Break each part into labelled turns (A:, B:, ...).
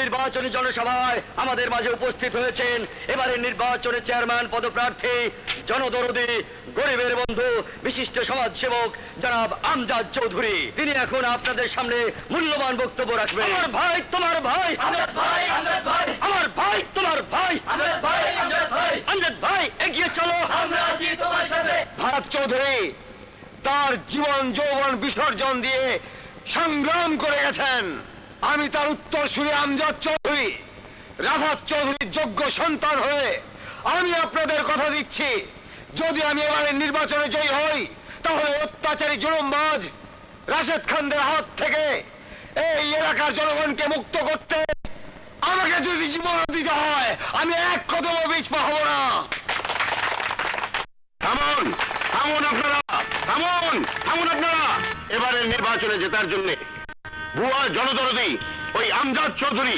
A: নির্বাচনী জনসভায় আমাদের মাঝে উপস্থিত হয়েছেন এবারের নির্বাচনে চেয়ারম্যান পদপ্রার্থী জনদরদী গরিবের বন্ধু বিশিষ্ট সমাজসেবক জনাব আমজাদ চৌধুরী। তিনি এখন আপনাদের সামনে মূল্যবান বক্তব্য রাখবেন। আমার ভাই তোমার ভাই, আমজাদ ভাই, আমজাদ ভাই, আমার ভাই তোমার ভাই, আমজাদ ভাই, আমজাদ ভাই, আমজাদ ভাই, এগিয়ে চলো, আমরা আছি তোমার সাথে।
B: ভারত চৌধুরী তার জীবন যৌবন বিসর্জন দিয়ে সংগ্রাম করে গেছেন। আমি তার উত্তরসূরি আমজাদ চৌধুরী, রাফাত চৌধুরীর যোগ্য সন্তান হয়ে আমি আপনাদের কথা দিচ্ছি, যদি আমি এবারের নির্বাচনে জয়ী হই তাহলে অত্যাচারী জুলুমবাজ রাশেদ খানদের হাত থেকে এই এলাকার জনগণকে মুক্ত করতে আমাকে যদি জীবন দিতে হয় আমি এক কদমও পিছপা হব না।
C: থামুন, থামুন আপনারা, থামুন, থামুন আপনারা। এবারের নির্বাচনে জেতার জন্য ভুয়া জনদরদী ওই আমজাদ চৌধুরী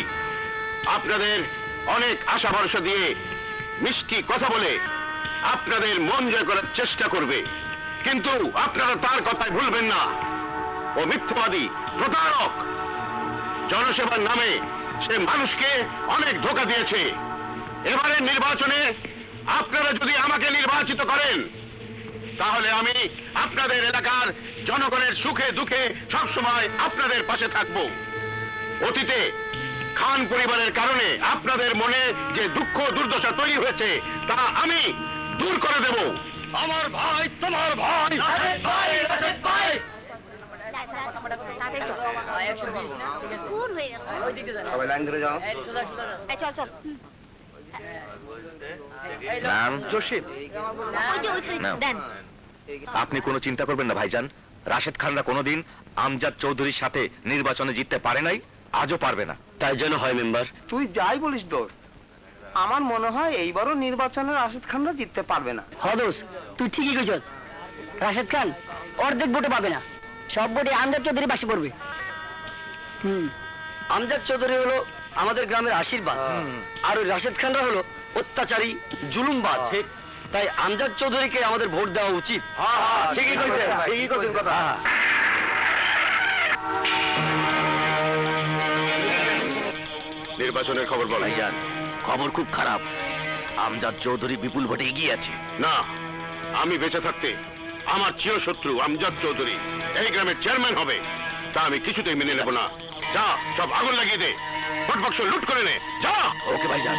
C: আপনাদের অনেক আশা ভরসা দিয়ে মিষ্টি কথা বলে আপনাদের মন জয় করার চেষ্টা করবে, কিন্তু আপনারা তার কথায় ভুলবেন না। ও মিথ্যাবাদী, প্রতারক। জনসেবার নামে সে মানুষকে অনেক ধোঁকা দিয়েছে। এবারের নির্বাচনে আপনারা যদি আমাকে নির্বাচিত করেন তাহলে আমি আপনাদের এলাকার জনগণের সুখে দুঃখে সবসময় আপনাদের পাশে থাকব। অতীতে খান পরিবারের কারণে আপনাদের মনে যে দুঃখ দুর্দশা তৈরি হয়েছে তা আমি দূর করে দেব।
A: আমার ভাই তোমার ভাই, রাশেদ ভাই, রাশেদ ভাই,
C: সবাই লাইন ধরে যাও।
D: চল চল
C: নাম জসিম।
D: দেন।
C: আপনি কোনো চিন্তা করবেন না ভাইজান, রাশেদ খানরা কোনোদিন আমজাদ চৌধুরীর সাথে নির্বাচনে জিততে পারে নাই, আজও পারবে না।
A: তাই যেন হয় মেম্বার।
B: তুই যাই বলিস দোস্ত, আমার মনে হয় এইবারও নির্বাচনে রাশেদ খানরা জিততে পারবে না।
E: হদোস তুই ঠিকই কইছস, রাশেদ খান অর্ধেক ভোটে পাবে না, সব ভোটে আমজাদ চৌধুরী বাসি পড়বে।
A: আমজাদ চৌধুরী হলো আমাদের গ্রামের আশীর্বাদ, আর ওই রাশেদ খানরা হলো অত্যাচারী জুলুমবাজ। তাই আমজাদ চৌধুরীকে আমাদের ভোট দেওয়া উচিত। ঠিকই কইছেন, ঠিকই কইছেন কথা।
C: নির্বাচনের খবর বল।
A: ভাইজান খবর খুব খারাপ, আমজাদ চৌধুরী বিপুল ভোটে এগিয়ে আছে।
C: না, আমি বেঁচে থাকতে আমার চিরশত্রু আমজাদ চৌধুরী এই গ্রামের চেয়ারম্যান হবে তা আমি কিছুতেই মেনে নেব না। যা, সব আগুন লাগিয়ে দে, ভোট বাক্স লুট করে নে, যা।
A: ওকে ভাইজান।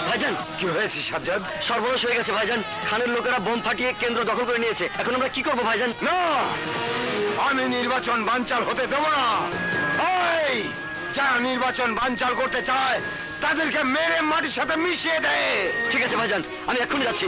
A: ভাইজান
B: কি হয়েছে সাজ্জাদ?
A: সর্বনাশ হয়ে গেছে ভাইজান, খানের লোকেরা বোম ফাটিয়ে কেন্দ্র দখল করে নিয়েছে। এখন আমরা কি করবো ভাইজান?
B: না, আমি নির্বাচন বানচাল হতে দেব না। এই যারা নির্বাচন বানচাল করতে চায় তাদেরকে মেরে মাটির সাথে মিশিয়ে দেয়।
A: ঠিক আছে ভাইজান, আমি এক্ষুনি যাচ্ছি।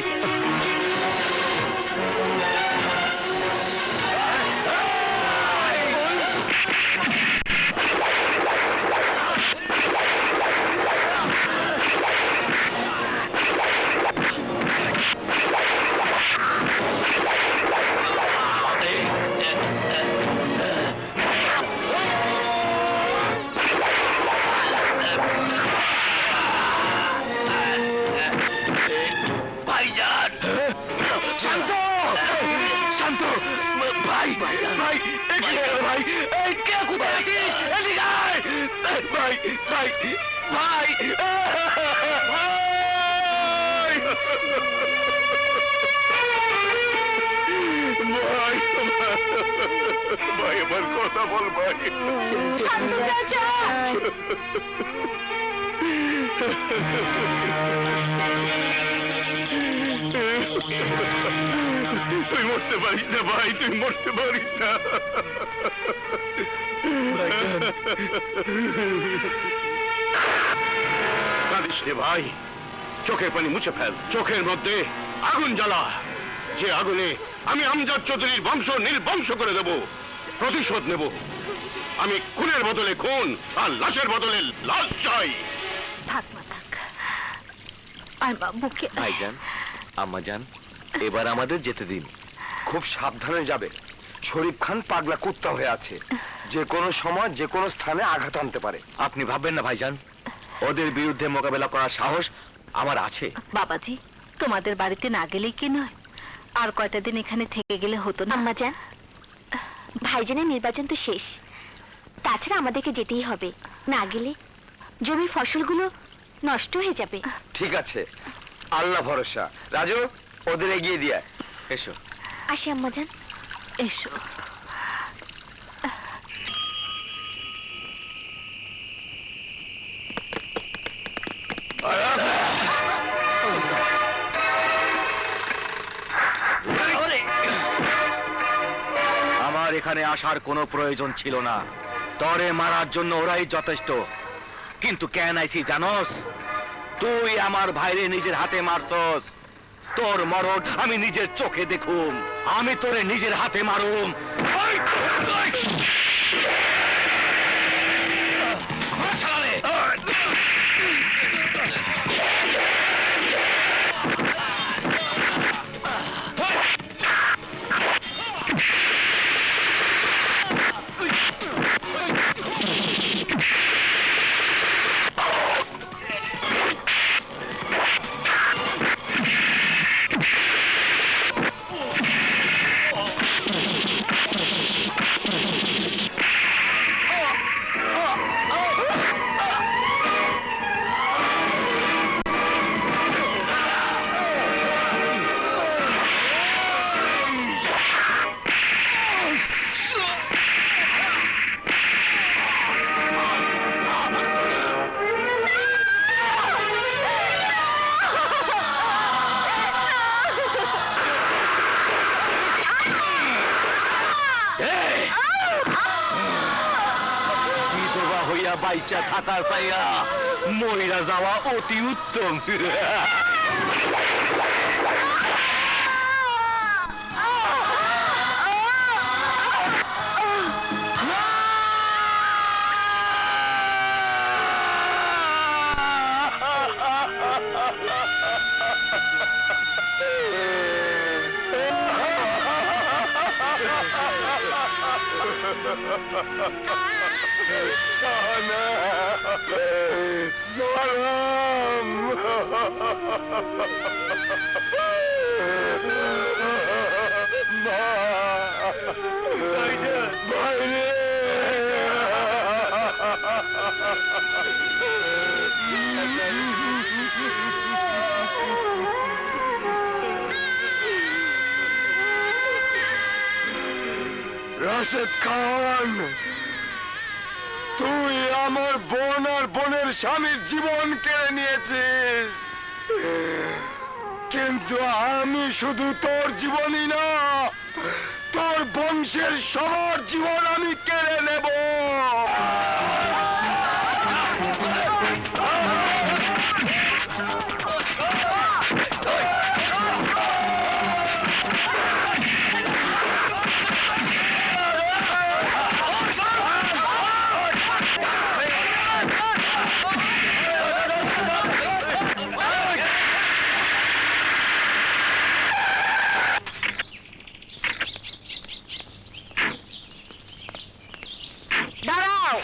A: ভাইজান
B: শান্ত, শান্ত ভাই, ভাই এগিয়ে আয় ভাই। এই কে কোথায় আছিস? এদিকে আয়। ভাই, ভাই, ভাই, ভাই।
C: ভাই আমার কথা বল ভাই। তুই মরতে পারিস না ভাই, তুই মরতে পারিস না। কাঁদিস রে ভাই, চোখের পানি মুছে ফেল, চোখের মধ্যে আগুন জ্বালা। যে আগুনে আমি আমজাদ চৌধুরীর বংশ নির্বংশ করে দেব, প্রতিশোধ নেব। আমি খুনের বদলে খুন আর লাশের বদলে লাশ চাই।
D: থাক মা থাক, আর বাবুকে
C: ভাইজান, আম্মাজান, এবার আমাদের যেতে দিন।
B: খুব সাবধানে যাবে, শরীফ খান পাগলা কুত্তা হয়ে আছে, যে কোনো সময় যে কোনো স্থানে আঘাত আনতে পারে।
C: আপনি ভাববেন না ভাইজান, ওদের বিরুদ্ধে মোকাবেলা করার সাহস আমার আছে।
D: বাবাজি তোমাদের বাড়িতে না গেলেই কি নয়, আর কয়টা দিন এখানে থেকে গেলে হতো না?
F: আম্মা যান, ভাইজানের নির্বাচন তো শেষ, তাছাড়া আমাদেরকে যেতেই হবে, না গেলে জমির ফসলগুলো নষ্ট হয়ে যাবে।
B: ঠিক আছে, আল্লাহ ভরসা। রাজু, ওদের এগিয়ে দিয়া এসো।
F: আসি আম্মা যান।
D: এসো।
A: আমার এখানে আসার কোনো প্রয়োজন ছিল না, তরে মারার জন্য ওরাই যথেষ্ট। কিন্তু কেন আইছি জানোস? তুই আমার ভাইরে নিজের হাতে মারছস, তোর মরণ আমি নিজের চোখে দেখুম, আমি তোরে নিজের হাতে মারুম। বিধবা হইয়া বাইচা থাকার পাইয়া মইরা যাওয়া অতি উত্তম।
B: রাশেদ খান, তুই আমার বোন আর বোনের স্বামীর জীবন কেড়ে নিয়েছিস, কিন্তু আমি শুধু তোর জীবনই না, তোর বংশের সবার জীবন আমি কেড়ে নেব।
D: দাঁড়াও!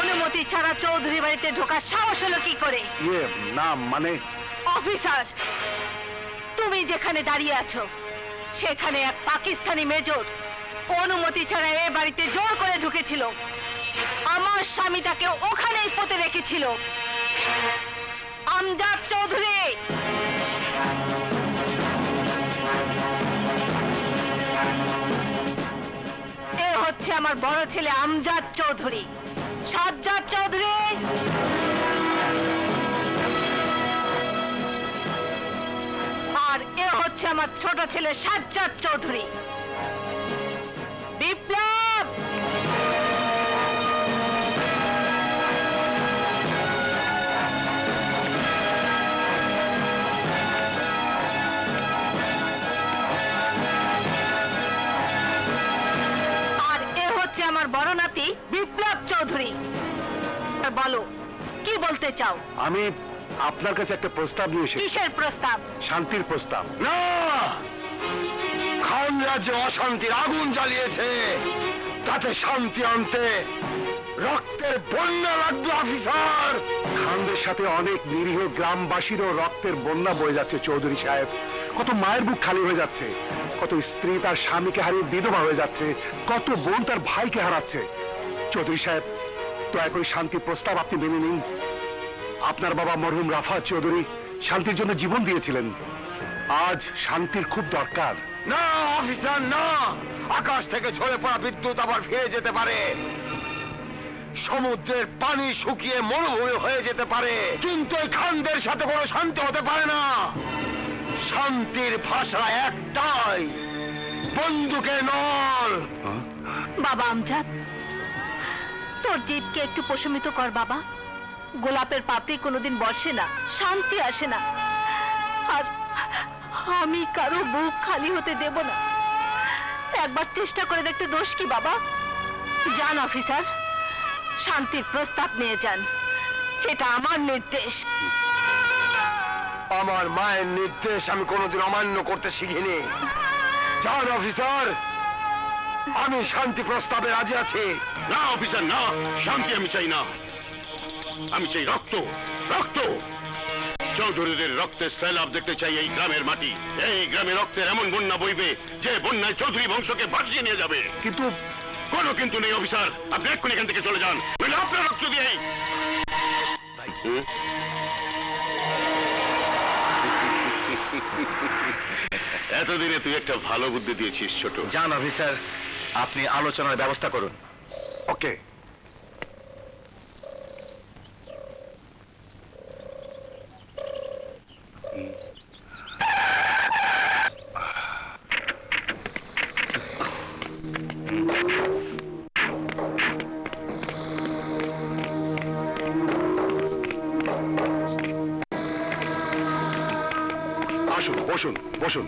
D: অনুমতি ছাড়া চৌধুরী বাড়িতে ঢোকার সাহস হলো কি করে?
A: না মানে
D: অফিসার, তুমি যেখানে দাঁড়িয়ে আছো সেখানে এক পাকিস্তানি মেজর অনুমতি ছাড়া এ বাড়িতে জোর করে ঢুকেছিল। আমার স্বামী তাকে ওখানেই পুঁতে রেখেছিল। আমজাদ চৌধুরী! এ হচ্ছে আমার বড় ছেলে আমজাদ চৌধুরী। সাজ্জাদ চৌধুরী! আর এ হচ্ছে আমার ছোট ছেলে সাজ্জাদ চৌধুরী। বিপ্লব! আর এ হচ্ছে আমার বড় নাতি বিপ্লব চৌধুরী। বলো, কি বলতে চাও?
A: আমি আপনার কাছে একটা প্রস্তাব নিয়ে এসেছি।
D: কিসের প্রস্তাব?
A: শান্তির প্রস্তাব।
B: না, খান রাজ্যে অশান্তির আগুন জ্বালিয়েছে, তাতে শান্তি আনতে রক্তের বন্যা লাগবে অফিসার।
G: খানদের সাথে অনেক নিরীহ গ্রামবাসীরও রক্তের বন্যা বয়ে যাচ্ছে চৌধুরী সাহেব। কত মায়ের বুক খালি হয়ে যাচ্ছে, কত স্ত্রী তার স্বামীকে হারিয়ে বিধবা হয়ে যাচ্ছে, কত বোন তার ভাইকে হারাচ্ছে। চৌধুরী সাহেব, দয়া করে শান্তি প্রস্তাব আপনি মেনে নিন। আপনার বাবা মরহুম রাফাত চৌধুরী শান্তির জন্য জীবন দিয়েছিলেন। আজ শান্তির খুব দরকার।
B: না অফিসার না, আকাশ থেকে ঝরে পড়া বিদ্যুৎ আবার ফিরে যেতে পারে, সমুদ্রের পানি শুকিয়ে মরুভূমি হয়ে যেতে পারে, কিন্তু এই খানদের সাথে কোনো শান্তি হতে পারে না। শান্তির ভাষা একটাই, বন্দুকের নল।
D: বাবা আমজাদ, তোর জিদকে একটু প্রশমিত কর বাবা। গোলাপের পাপড়ি কোনোদিন বসে না, শান্তি আসে না। আর আমি কারো বুক খালি হতে দেব না। একবার চেষ্টা করে দেখতে দোষ কি বাবা? যান অফিসার, শান্তির প্রস্তাব নিয়ে যান, এটা আমার নির্দেশ।
B: আমার মায়ের নির্দেশ আমি কোনোদিন অমান্য করতে শিখিনি। যান অফিসার, আমি শান্তি প্রস্তাবে রাজি আছি।
C: না অফিসার না, শান্তি আমি চাই না, আমি চাই রক্ত, রক্ত। চৌধুরীদের রক্তের সৈলাব দেখতে চাই এই গ্রামের মাটি। এই গ্রামে রক্তের এমন বন্যা বইবে যে বন্যায় চৌধুরী বংশকে ভাসিয়ে নিয়ে যাবে।
G: কিন্তু
C: কোনো কিন্তু নেই অফিসার, আপনি এক্ষুনি এখান থেকে চলে যান, নইলে আপনার রক্ত দিয়েই। এতদিনে তুই একটা ভালো বুদ্ধি দিয়েছিস ছোট।
B: যান অফিসার, আপনি আলোচনার ব্যবস্থা করুন।
G: ওকে। আসুন, বসুন বসুন।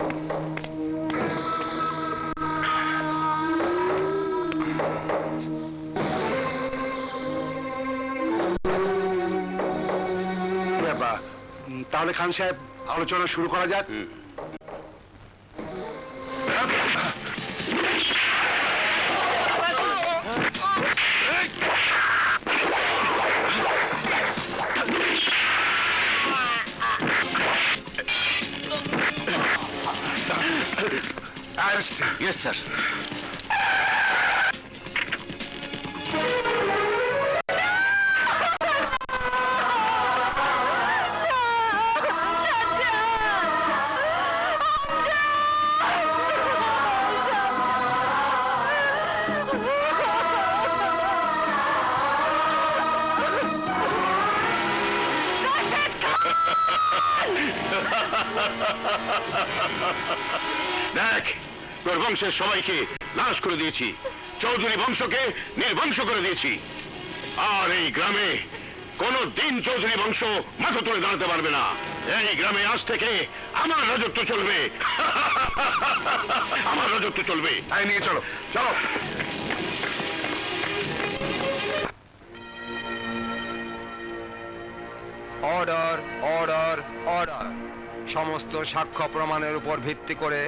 G: তাহলে খান সাহেব, আলোচনা শুরু করা যাক।
B: Yes, sir.
C: দেখ, তোর বংশের সবাইকে নাশ করে দিয়েছি, চৌধুরী বংশকে নির্বংশ করে দিয়েছি। আর এই গ্রামে কোন দিন চৌধুরী বংশ মাথা তুলে দাঁড়াতে পারবে না। এই গ্রামে আজ থেকে আমার রাজত্ব চলবে। আমার রাজত্ব চলবে।
G: তাই নিয়ে চলো, চলো।
B: Order, order, order. সমস্ত সাক্ষ্য প্রমাণের উপর ভিত্তি করে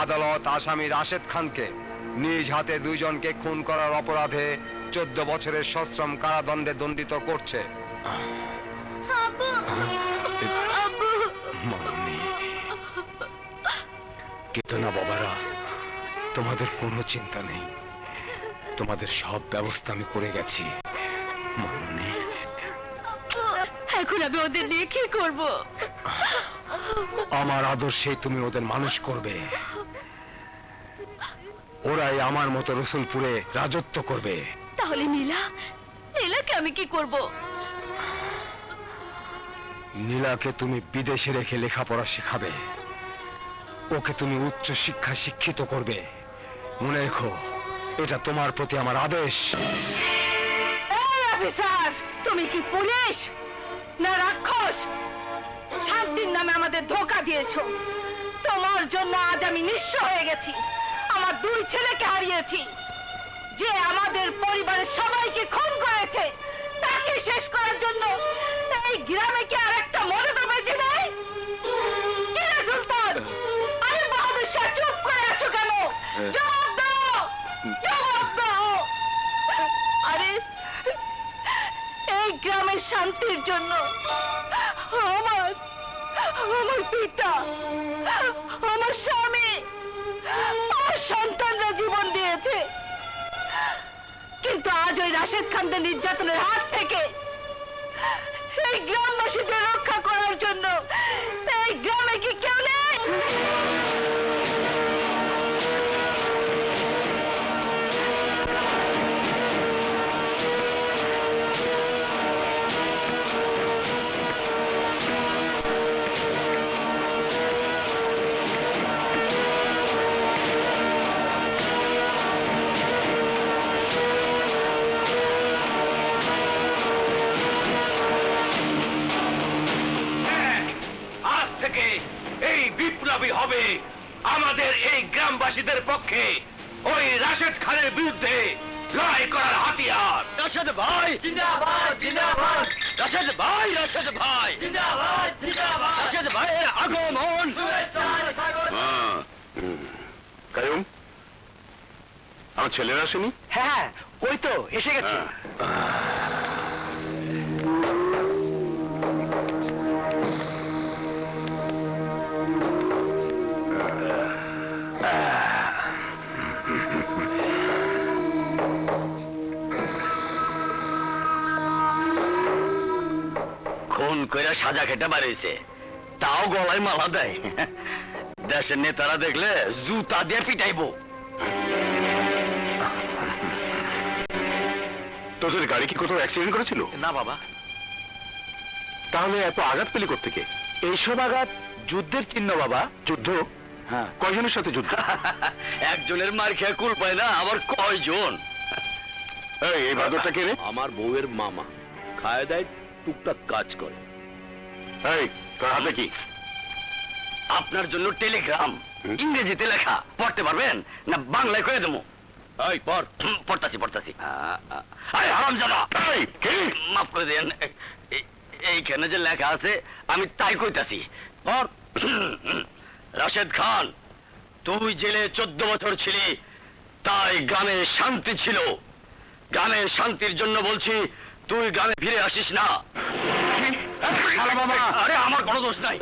B: আদালত আসামি রাশেদ খানকে নিজ হাতে দুইজনকে খুন করার অপরাধে 14 বছরের সশ্রম কারাদণ্ডে দণ্ডিত করছে।
G: কেতো না বাবারা, তোমাদের কোনো চিন্তা নেই, তোমাদের সব ব্যবস্থা আমি করে গেছি। মামনি,
D: এখন আমি ওদের নিয়ে কি করব?
G: আমার আদর্শে তুমি ওদের মানুষ করবে, ওরাই আমার মতো রসুলপুরে রাজত্ব করবে।
D: তাহলে নীলা, নীলাকে আমি কি করব?
G: নীলাকে তুমি বিদেশে রেখে লেখাপড়া শেখাবে, ওকে তুমি উচ্চ শিক্ষা শিক্ষিত করবে। মনে রেখো, এটা তোমার প্রতি আমার আদেশ।
D: এই অফিসার, তুমি কি পুলিশ না রাক্ষস? শান্তির নামে আমাদের ধোঁকা দিয়েছো। তোমার জন্য আজ আমি নিঃস্ব হয়ে গেছি, আমার 2 ছেলেকে হারিয়েছি। যে আমাদের পরিবারের সবাইকে খুন করেছে, তাকে শেষ করার জন্য এই গ্রামে কি আর একটা মদত বেঁচে নেই? কি রে সুলতান, আরে বাহাদুর শাহ, চুপ করে আছো কেন? জবাব দাও, জবাব দাও। আরে জন্য আমার আমার পিতা, আমার স্বামী, আমার সন্তানরা জীবন দিয়েছে। কিন্তু আজ ওই রাশেদ খানদের নির্যাতনের হাত থেকে এই গ্রামবাসীদের রক্ষা করার জন্য এই গ্রামে কি কেউ নেই?
C: আজ থেকে এই বিপ্লবী হবে আমাদের এই গ্রামবাসীদের পক্ষে ওই রাশেদ খানের বিরুদ্ধে লড়াই করার হাতিয়ার।
A: রাশেদ ভাই জিন্দাবাদ, জিন্দাবাদ। রাশেদ ভাই, রাশেদ ভাই জিন্দাবাদ, জিন্দাবাদ। রাশেদ ভাইয়ের আগমন।
C: কায়ুম, আমার ছেলেরা আসেনি?
A: হ্যাঁ, ওই তো এসে গেছে। খুন কইরা সাজা খেতে পারিছে, তাও গলায় মালা দেয়। দেশের নেতারা দেখলে জুতা দিয়ে পিটাইবো।
C: তোদের গাড়ি কি কোথাও অ্যাক্সিডেন্ট করেছিল?
A: না বাবা।
C: তাহলে এত আঘাত পেলি কোত্থেকে?
A: এইসব আঘাত যুদ্ধের চিহ্ন বাবা।
C: যুদ্ধ?
A: হ্যাঁ।
C: কয়জনের সাথে যুদ্ধ?
A: একজনের মার খেয়ে কুল পায় না, আবার কয়জন?
C: এই বাদরটা কে রে?
A: আমার বউয়ের মামা, খায় দেয়, টুকটাক কাজ করে।
C: এই তোর হাতে কি?
A: আপনার জন্য টেলিগ্রাম, ইংরেজিতে লেখা। পড়তে পারবেন না বাংলায় কয়ে দেবো? এই পড়। পড়তাছি পড়তাছি। হারামজাদা,
C: এই কি?
A: মাফ করে দেন, এইখানে যে লেখা আছে আমি তাই কইতাছি। পড়। রাশেদ খান, তুই জেলে 14 বছর ছিলি, তাই গ্রামে শান্তি ছিল। গ্রামের শান্তির জন্য বলছি, তুই গ্রামে ফিরে আসিস না। বাবা, আরে আমার কোনো দোষ নাই,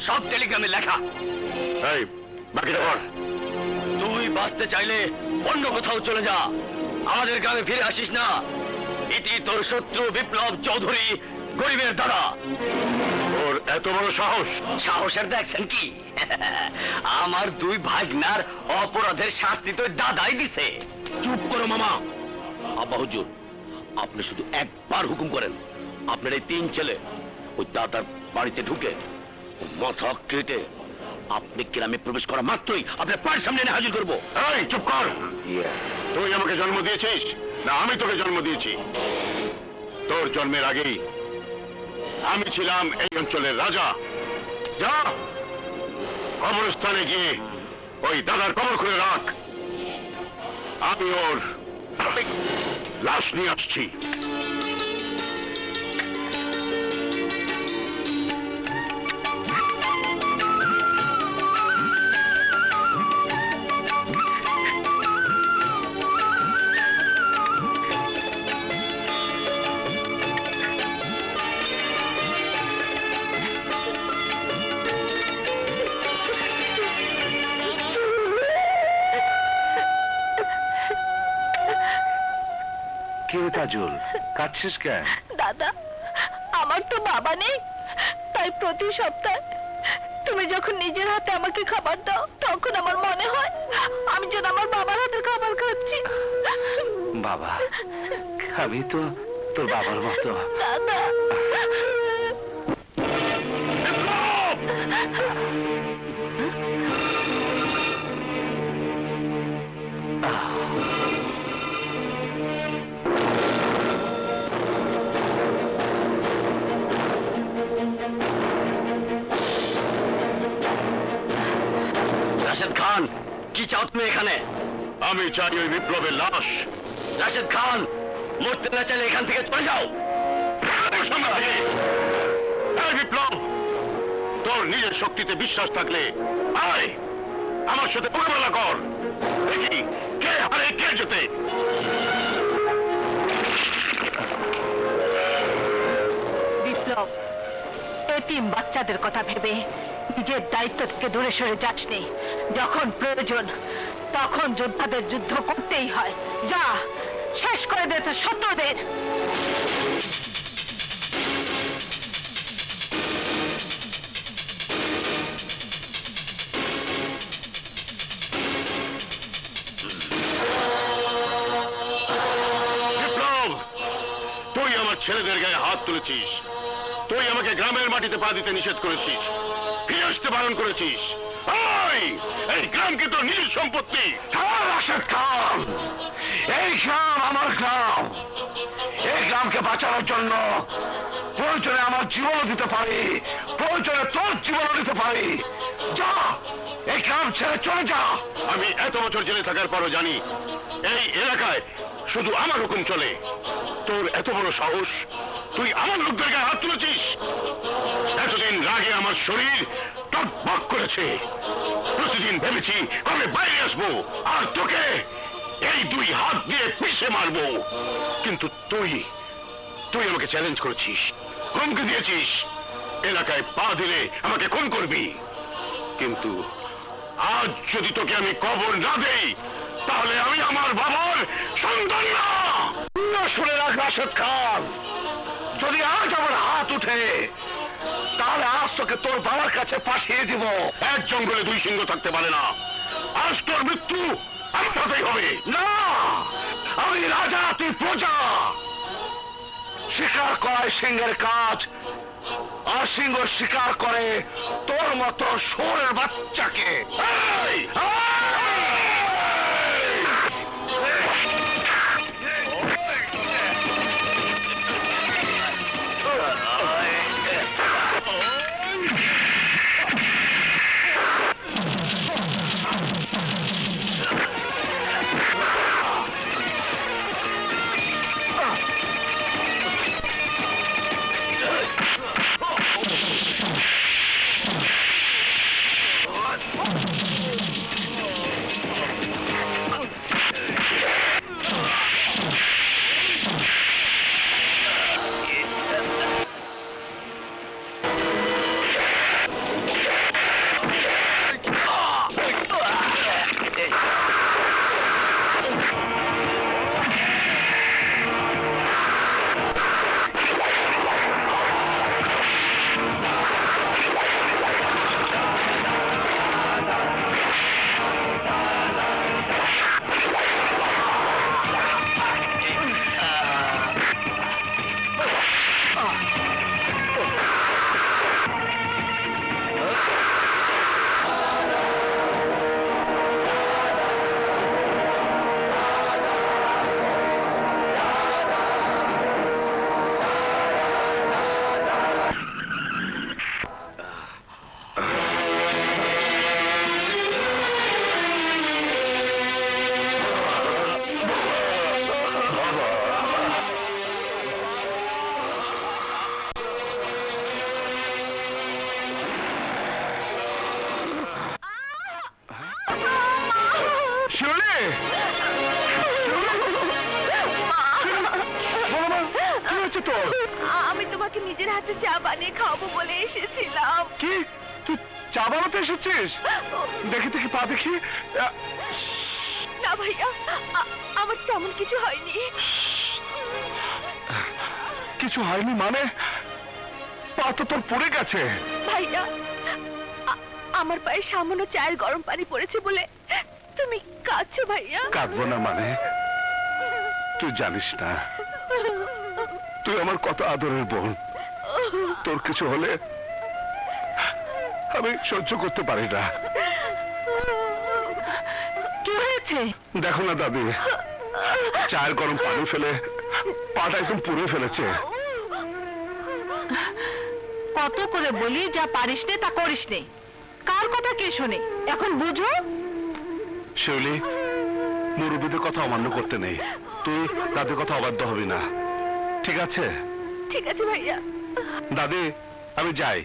A: সব টেলিগ্রামে লেখা।
C: এই বাকিটা বল।
A: তুই বাঁচতে চাইলে অন্য কোথাও চলে যা, আমাদের গ্রামে ফিরে আসিস না। এটি তোর শত্রু বিপ্লব চৌধুরী, গরিবের দাদা।
C: ওর এত বড় সাহস!
A: সাহসের দেখছেন কি? আমার দুই ভাগনার অপরাধের শাস্তি তো দাদাই দিছে।
C: চুপ করো মামা। আব্বা হুজুর, আপনি শুধু একবার হুকুম করেন, আপনার এই 3 ছেলে ওই দাদার বাড়িতে ঢুকে মাথা কেটে আপনি গ্রামে প্রবেশ করা মাত্রই আপনার পায়ের সামনে এনে হাজির করবো। এই চুপ কর! তুই আমাকে জন্ম দিয়েছিস না আমি তোকে জন্ম দিয়েছি? তোর জন্মের আগেই আমি ছিলাম এই অঞ্চলের রাজা। যা কবরস্থানে গিয়ে ওই দাদার কবর খুলে রাখ, আমি ওর লাশ নিয়ে আসছি।
G: কে তাজুল, কাঁদছিস কেন?
D: দাদা, আমার তো বাবা নেই, তাই প্রতি সপ্তাহে তুমি যখন নিজের হাতে আমাকে খাবার দাও, তখন আমার মনে হয় আমি যেন আমার বাবার হাতে খাবার খাচ্ছি।
G: বাবা, আমি তো তোর বাবার মতো।
D: দাদা,
A: রাশেদ খান, কি চাও তুমি এখানে?
C: আমি চাই ওই বিপ্লবের লাশ।
A: রাশেদ খান, মরতে না চাইলে এখান থেকে চলে যাও।
C: এই বিপ্লব, তোর নিজের শক্তিতে বিশ্বাস থাকলে আয় আমার সাথে মোকাবেলা কর, দেখি কে হারে কে জেতে।
E: বিপ্লব,
D: এতিম বাচ্চাদের কথা ভেবে নিজের দায়িত্ব থেকে দূরে সরে যাসনি। যখন প্রয়োজন তখন যোদ্ধাদের যুদ্ধ করতেই হয়। যা, শেষ করে দে তোর শত্রুদের।
C: বিপ্লব, তুই আমার ছেলেদের গায়ে হাত তুলেছিস, তুই আমাকে গ্রামের মাটিতে পা দিতে নিষেধ করেছিস, ফিরে আসতে বারণ করেছিস। এই গ্রাম কি তোর নিজের সম্পত্তি?
B: রাশেদ খান, এই গ্রাম আমার গ্রাম। এই গ্রামকে বাঁচানোর জন্য প্রয়োজনে আমার জীবনও দিতে পারি, প্রয়োজনে তোর জীবনও দিতে পারি। যা, এই গ্রাম ছেড়ে চলে যা।
C: আমি এত বছর জেলে থাকার পরও জানি এই এলাকায় শুধু আমার হুকুম চলে। তোর এত বড় সাহস, তুই আমার লোকদের গায়ে হাত তুলেছিস। এতদিন রাগে আমার শরীর টকবক করেছে। প্রতিদিন ভেবেছি কবে বাইরে আসবো আর তোকে এই দুই হাত দিয়ে পিষে মারবো। কিন্তু তুই আমাকে চ্যালেঞ্জ করেছিস, হুমকি দিয়েছিস, এলাকায় পা দিলে আমাকে খুন করবি। কিন্তু আজ যদি তোকে আমি কবর না দেই, তাহলে আমি আমার বাবার সন্তান না।
B: শুনে রাখ রাশেদ খান, যদি আজ আমার হাত উঠে তাহলে আজ তোকে তোর বাবার কাছে পাঠিয়ে দিব।
C: এক জঙ্গলে দুই সিংহ থাকতে পারে না। আজ তোর মৃত্যু আমার সাথেই হবে।
B: না, আমি রাজা, তুই প্রজা। শিকার করায় সিংহের কাজ, আর সিংহ শিকার করে তোর মতো শুয়োরের বাচ্চাকে।
C: এই!
F: আমি তোমাকে নিজের হাতে চা বানিয়ে খাওয়াবো বলে এসেছিলাম।
G: কি, তুই চা বানাতে এসেছিস? দেখি দেখি, পা দেখি।
F: না ভাইয়া, আমার তেমন কিছু হয়নি।
G: কিছু হয়নি মানে? পা তো তোর পড়ে গেছে।
F: ভাইয়া, আমার পায়ে সামান্য চায়ের গরম পানি পড়েছে বলে তুমি কাঁদছো ভাইয়া?
G: কাঁদবো না মানে? তুই জানিস না তুই আমার কত আদরের বোন। তোর কিছু হলে আমি সহ্য করতে পারি না।
D: কি হয়েছে?
G: দেখো না দাদি, চায়ের গরম পানি ফেলে পাটা একদম পুড়ে ফেলেছে।
D: কত করে বলি যা পারিস নে তা করিস নে, কার কথা কে শোনে? এখন বুঝো।
G: শিউলি, মুরব্বীদের কথা অমান্য করতে নেই। তুই দাদির কথা অবাধ্য হবি না, ঠিক আছে?
F: ঠিক আছে ভাইয়া।
G: দাদি, আমি যাই।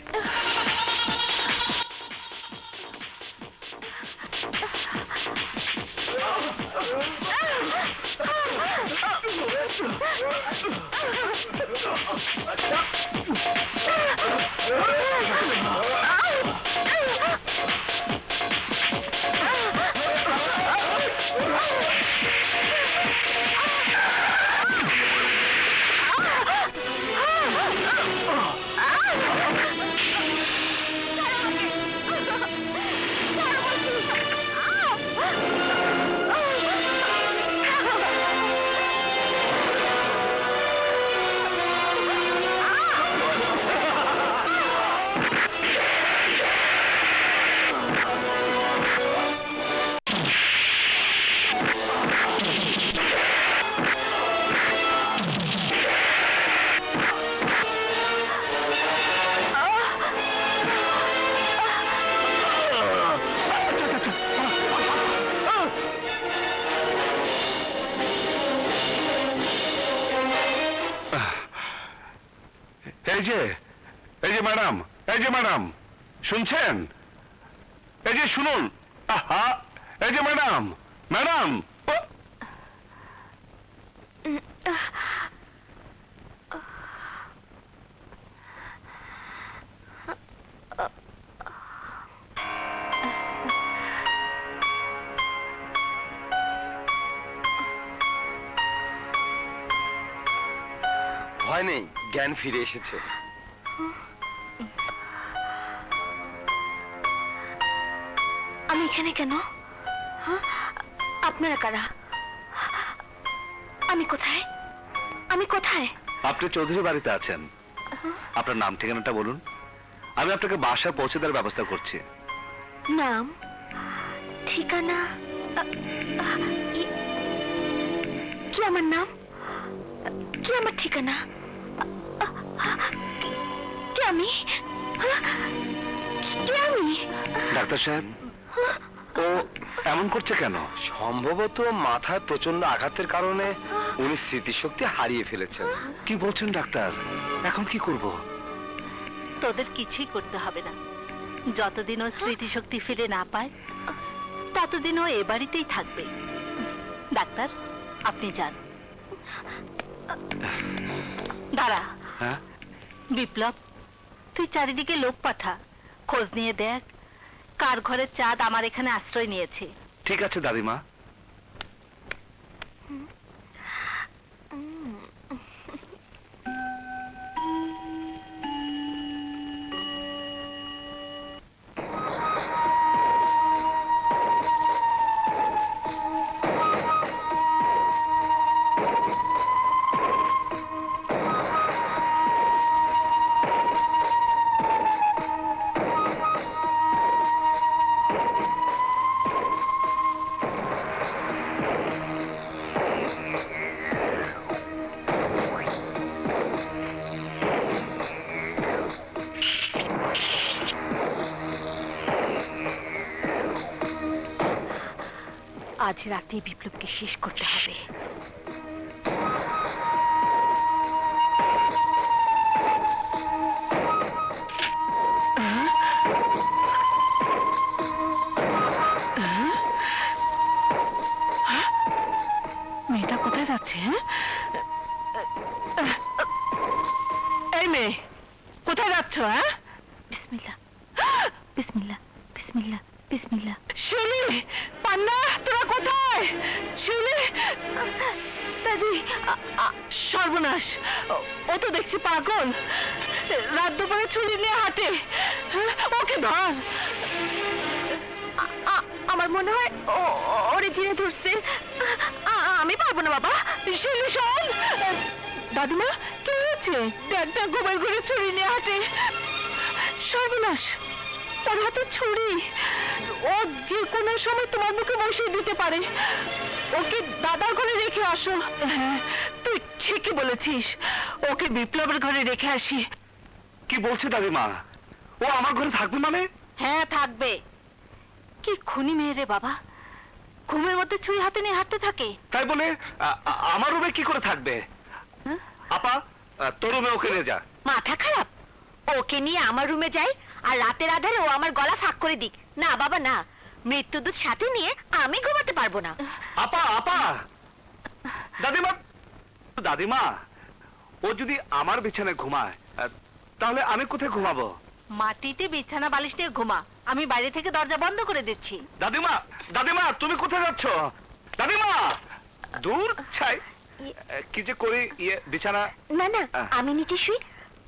F: Ah!
C: এই যে ম্যাডাম, এই যে ম্যাডাম, শুনছেন? এই যে শুনুন, আহা, এই যে ম্যাডাম, ম্যাডাম।
B: ভয় নেই, জ্ঞান ফিরে এসেছে।
F: আমি এখানে কেন? হ্যাঁ? আপনারা কারা? আমি কোথায়? আমি কোথায়?
A: আপনি চৌধুরী বাড়িতে আছেন। আপনার নাম ঠিকানাটা বলুন, আমি আপনাকে বাসায় পৌঁছে দেওয়ার ব্যবস্থা করছি।
F: নাম, ঠিকানা, কি আমার নাম, কি আমার ঠিকানা, কি আমি, কি আমি?
A: ডাক্তার সাহেব, ও এমন করছে কেন?
B: সম্ভবত মাথায় প্রচন্ড আঘাতের কারণে উনি স্মৃতিশক্তি হারিয়ে ফেলেছেন।
A: কি বলছেন ডাক্তার? এখন কি করব?
D: তোদের কিছুই করতে হবে না। যতদিন ও স্মৃতিশক্তি ফিরে না পায় ততদিন ও এ বাড়িতেই থাকবে। ডাক্তার, আপনি যান। দাঁড়া।
A: হ্যাঁ,
D: বিপ্লব, তুই চারিদিকে লোক পাঠা, খোঁজ নিয়ে দেখ কার ঘরের চাঁদ আমার এখানে আশ্রয় নিয়েছে।
A: ঠিক আছে দাদিমা।
D: আজ রাতে বিপ্লবকে শেষ করতে হবে। মেয়েটা কোথায় যাচ্ছে? এই মেয়ে, কোথায় যাচ্ছ? হ্যাঁ,
F: বিসমিল্লাহ, বিসমিল্লাহ, বিসমিল্লাহ, বিসমিল্লাহ।
D: শিউলি, পান্না, তোরা কোথায়? শিউলি,
F: দাদি,
D: সর্বনাশ, ও তো দেখছি পাগল। রাত দুপুরে ছুরি নিয়ে হাঁটে। ওকে ধর।
F: আমার মনে হয় ওরে ধীরে ধরছে। আমি পারবো না বাবা।
D: শিউলি, শোন। দাদিমা, কি হয়েছে? একটা গোবর ঘুরে ছুরি নিয়ে হাঁটে। সর্বনাশ, ওর হাতে ছুরি। ও যে কোনো সময় তোমার মুখে বসিয়ে দিতে পারে। ওকে দাদার ঘরে রেখে আসো। হ্যাঁ, তুই ঠিকই বলেছিস, ওকে বিপ্লবের ঘরে রেখে আসি।
A: কি বলছে দাদিমা? ও আমার ঘরে থাকবে মানে?
D: হ্যাঁ, থাকবে। কি খুনি মেয়ে রে বাবা, ঘুমের মধ্যে ছুরি হাতে নিয়ে হাঁটতে থাকে।
A: তাই বলে আমার রুমে কি করে থাকবে?
D: হ্যাঁ?
A: আপা, তোর রুমে ওকে নিয়ে যা।
F: মাথা খারাপ? ওকে নিয়ে আমার রুমে যাই আর রাতের আধারে ও আমার গলা ফাঁক করে দিক? না বাবা না, মৃত্যুদূত সাথে নিয়ে আমি ঘুমাতে পারবো না।
A: আপা, আপা, দাদিমা, দাদিমা, ও যদি আমার বিছানায় ঘুমায় তাহলে আমি কোথায় ঘুমাবো?
D: মাটিতে বিছানা বালিশ নিয়ে ঘুমা, আমি বাইরে থেকে দরজা বন্ধ করে দিচ্ছি।
A: দাদিমা, দাদিমা, তুমি কোথায় যাচ্ছ? দাদিমা, দূর ছাই, কি যে করি বিছানা।
F: না না, আমি নিচে শুই,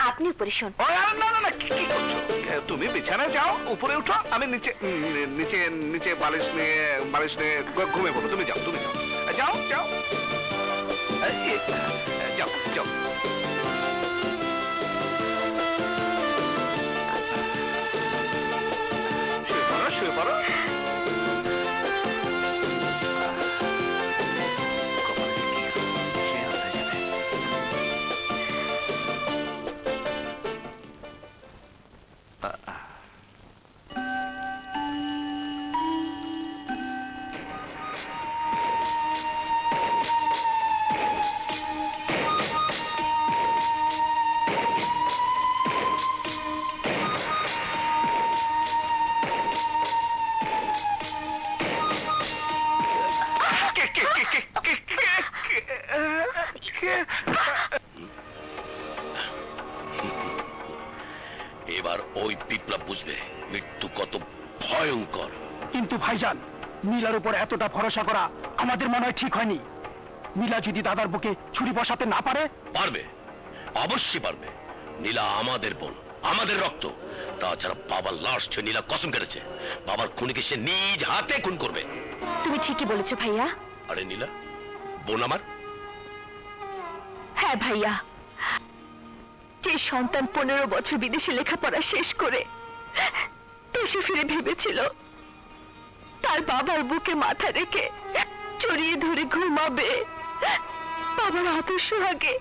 F: আপনি উপরে শোন।
A: ও, না না না, কি করছো? তুমি বিছানায় যাও, উপরে উঠো, আমি নিচে নিচে নিচে বালিশ নিয়ে ঘুমিয়ে পড়বো। তুমি যাও, তুমি যাও, যাও যাও, যাও যাও। শুয়ে পড়ো, শুয়ে পড়ো।
C: বুঝবে মৃত্যু কত ভয়ঙ্কর।
H: কিন্তু ভাইজান, নীলার উপর এতটা ভরসা করা আমাদের মনে হয় ঠিক হয়নি। নীলা যদি দাদার বুকে ছুরি বসাতে না পারে?
C: পারবে, অবশ্যই পারবে। নীলা আমাদের বোন, আমাদের রক্ত। তাছাড়া বাবার লাশ ছুঁয়ে নীলা কসম কেটেছে বাবার খুনিকে সে নিজ হাতে খুন করবে।
F: তুমি ঠিকই বলেছো ভাইয়া।
C: আরে নীলা বোন আমার।
F: হ্যাঁ ভাইয়া, যে সন্তান 15 বছর বিদেশে লেখাপড়া শেষ করে দেশে ফিরে ভেবেছিল তার বাবার বুকে মাথা রেখে জড়িয়ে ধরে ঘুমাবে, বাবার হাতের সোহাগে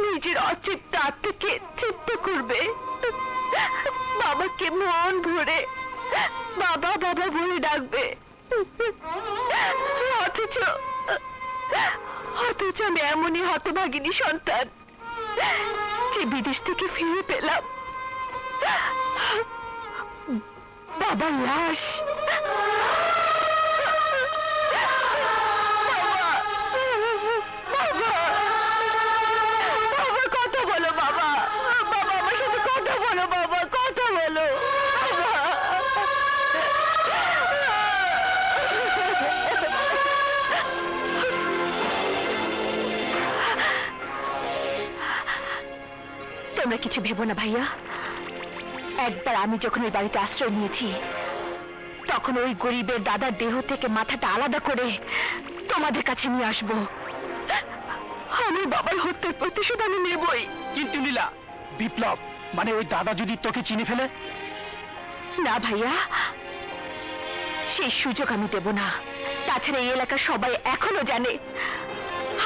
F: নিজের অতৃপ্ত আত্মাকে তৃপ্ত করবে, বাবাকে মন ভরে বাবা বাবা বলে ডাকবে। অথচ অথচ আমি এমনই হতভাগিনী সন্তান যে বিদেশ থেকে ফিরে পেলাম বাবার লাশ। বাবা, বাবা কথা বলো বাবা, বাবা আমার সাথে কথা বলো বাবা, কথা বলো বাবা। তোমরা কিছু ভেবো না ভাইয়া, একবার আমি যখন ওই বাড়িতে আশ্রয় নিয়েছি তখন ওই গরিবের দাদার দেহ থেকে মাথাটা আলাদা করে তোমাদের কাছে নিয়ে আসবো। আমার বাবার হত্যার প্রতিশোধ আমি নেবই।
H: কিন্তু নীলা, বিপ্লব মানে ওই দাদা যদি তোকে চিনে ফেলে?
F: না ভাইয়া, সেই সুযোগ আমি দেব না। তাছাড়া এই এলাকার সবাই এখনো জানে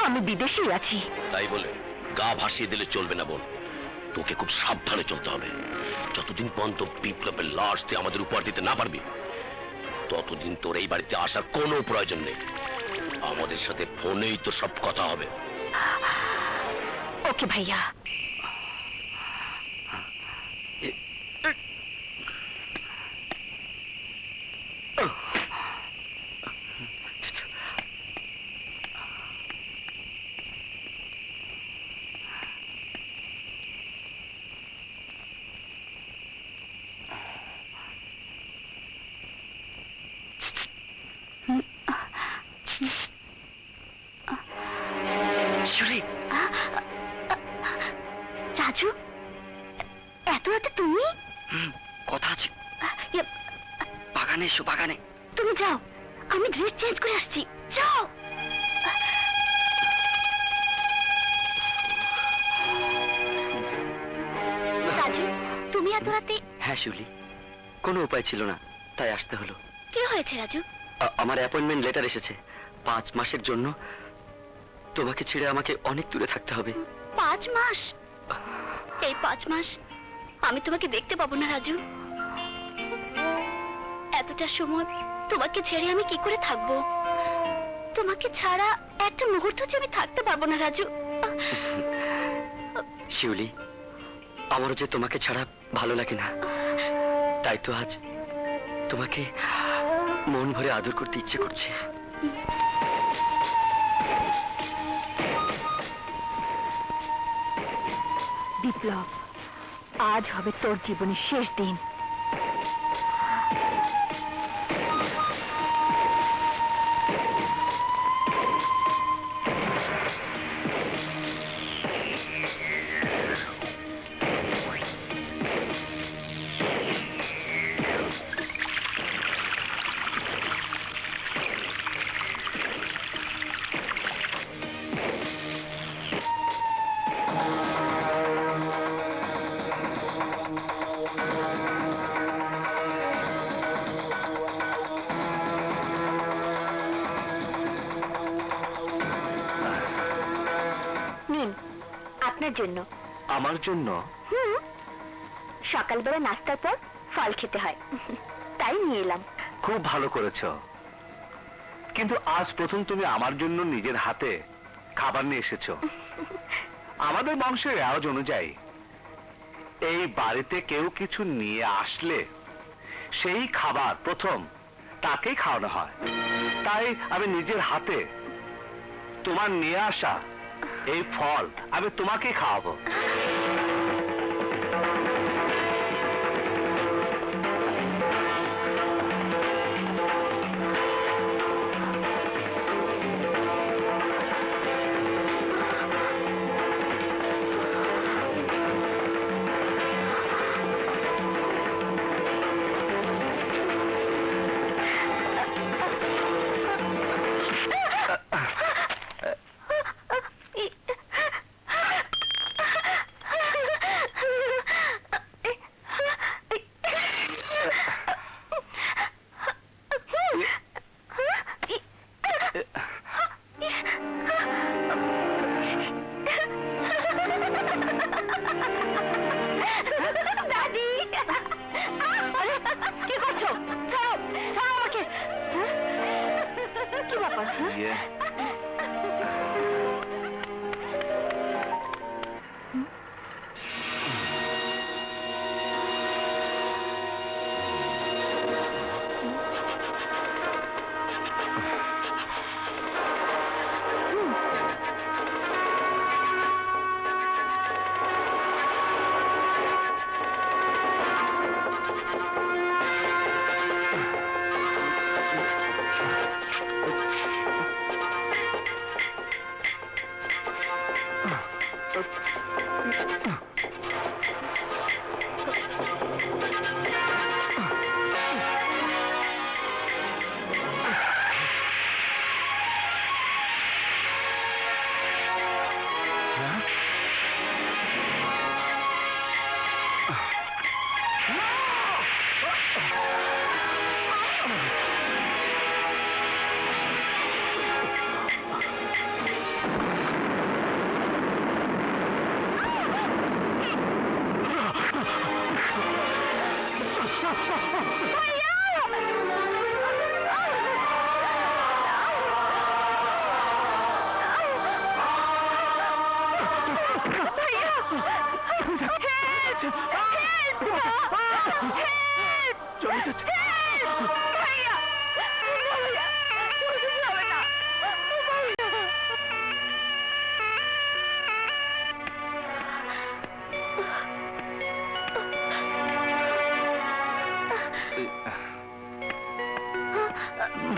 F: আমি বিদেশেই আছি।
C: তাই বলে গা ভাসিয়ে দিলে চলবে না বোন, তোকে খুব সাবধানে চলতে হবে। যতদিন পর্যন্ত বিপ্লবের লাশ তুই আমাদের উপহার দিতে না পারবি ততদিন তোর এই বাড়িতে আসার কোনো প্রয়োজন নেই। আমাদের সাথে ফোনেই তো সব কথা হবে।
F: ওকে ভাইয়া। রাজু, এত রাতে তুমি?
E: কথা আছে, বাগানে এসো, বাগানে।
F: তুমি যাও, আমি ড্রেস চেঞ্জ করে আসছি। যাও। রাজু, তুমি এত রাতে?
E: হ্যাঁ শিউলি, কোনো উপায় ছিল না, তাই আসতে হলো।
F: কি হয়েছে রাজু?
E: আমার অ্যাপয়েন্টমেন্ট লেটার এসেছে। 5 মাসের জন্য তোমাকে ছেড়ে আমাকে অনেক দূরে থাকতে হবে।
F: 5 মাস? এই 5 মাস আমি তোমাকে দেখতে পাবো না রাজু। এতটা সময় তোমাকে ছেড়ে আমি কি করে থাকবো? তোমাকে ছাড়া একটা মুহূর্ত যে আমি থাকতে পারবো না রাজু।
E: শিউলি, আমারও যে তোমাকে ছাড়া ভালো লাগে না, তাই তো আজ তোমাকে মন ভরে আদর করতে ইচ্ছে করছে।
F: বিপ্লব, আজ হবে তোর জীবনের শেষ দিন। আপনার জন্য।
G: আমার জন্য?
F: সকালবেলা নাস্তার পর ফল খেতে হয়, তাই নিয়ে এলাম।
G: খুব ভালো করেছো, কিন্তু আজ প্রথম তুমি আমার জন্য নিজের হাতে খাবার নিয়ে এসেছো। আমাদের বংশের রেওয়াজ অনুযায়ী এই বাড়িতে কেউ কিছু নিয়ে আসলে সেই খাবার প্রথম তাকেই খাওয়ানো হয়। তাই আমি নিজের হাতে তোমার নিয়ে আসা এই ফল আমি তোমাকেই খাওয়াবো।
F: কর, হ্যাঁ?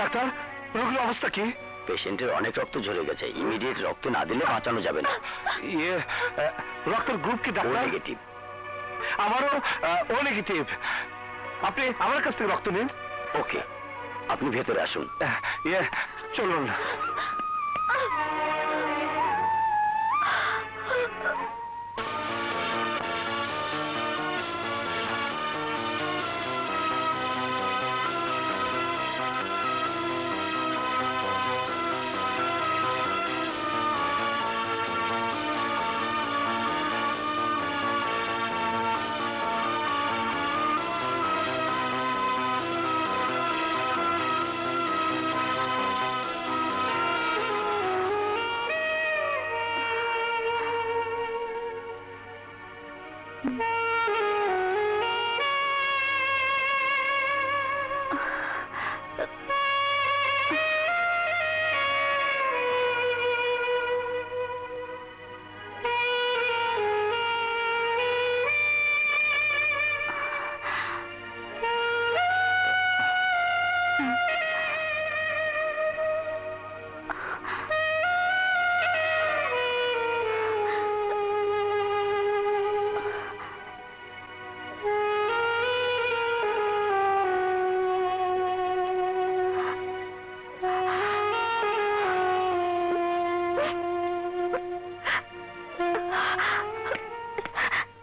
G: ডাক্তার, রোগীর অবস্থা কি?
E: পেশেন্টের অনেক রক্ত ঝরে গেছে, ইমিডিয়েট রক্ত না দিলে বাঁচানো যাবে না।
G: ইয়ে, রক্তের গ্রুপ কি ডাক্তার?
E: নেগেটিভ।
G: আমারও ও নেগেটিভ। আপনি আমার কাছ থেকে রক্ত নিন।
E: ওকে, আপনি ভেতরে আসুন।
G: ইয়ে, চলুন।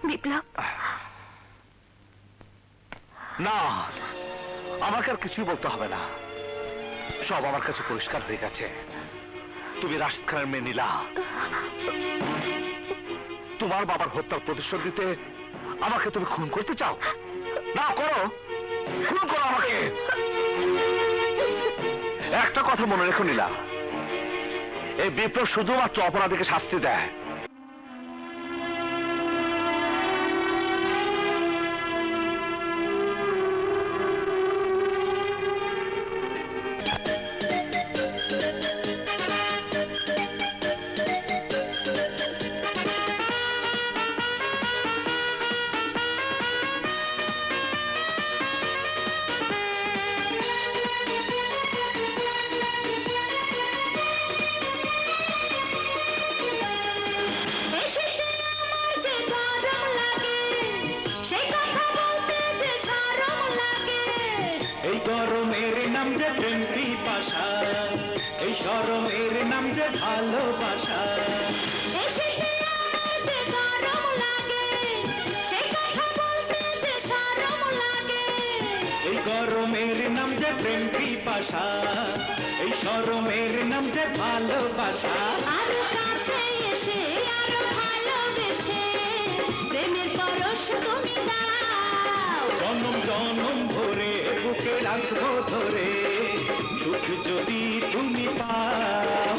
F: বিপ্লব,
G: না, আমাকে আর কিছুই বলতে হবে না, সব আমার কাছে পরিষ্কার হয়ে গেছে। তুমি রাশিদ খানের মেয়ে নীলা। তোমার বাবার হত্যার প্রতিশোধ দিতে আমাকে তুমি খুন করতে চাও? না, করো, খুন করো আমাকে। একটা কথা মনে রেখো নীলা, এই বিপ্লব শুধুমাত্র অপরাধীকে শাস্তি দেয়।
I: এই গরমের নাম যে প্রেম পিপাসা, এই শরমের নাম যে ভালোবাসা। এই গরমের নাম যে প্রেম পিপাসা, এই শরমের নাম যে ভালোবাসা। জনম জনম ভরে বুকে রাখবো ধরে, সুখ সুখ যদি তুমি পাও।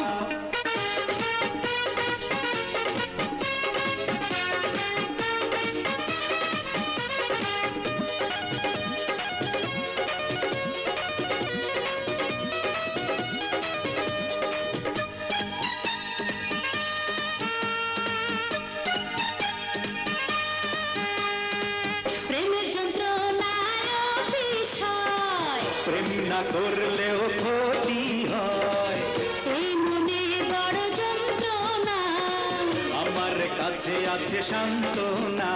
F: প্রেমের যন্ত্রণায় বিষয়
I: প্রেম না করলেও ক্ষতি হয়,
F: এই মনে বড় যন্ত্রণা
I: আমার কাছে আছে সান্ত্বনা।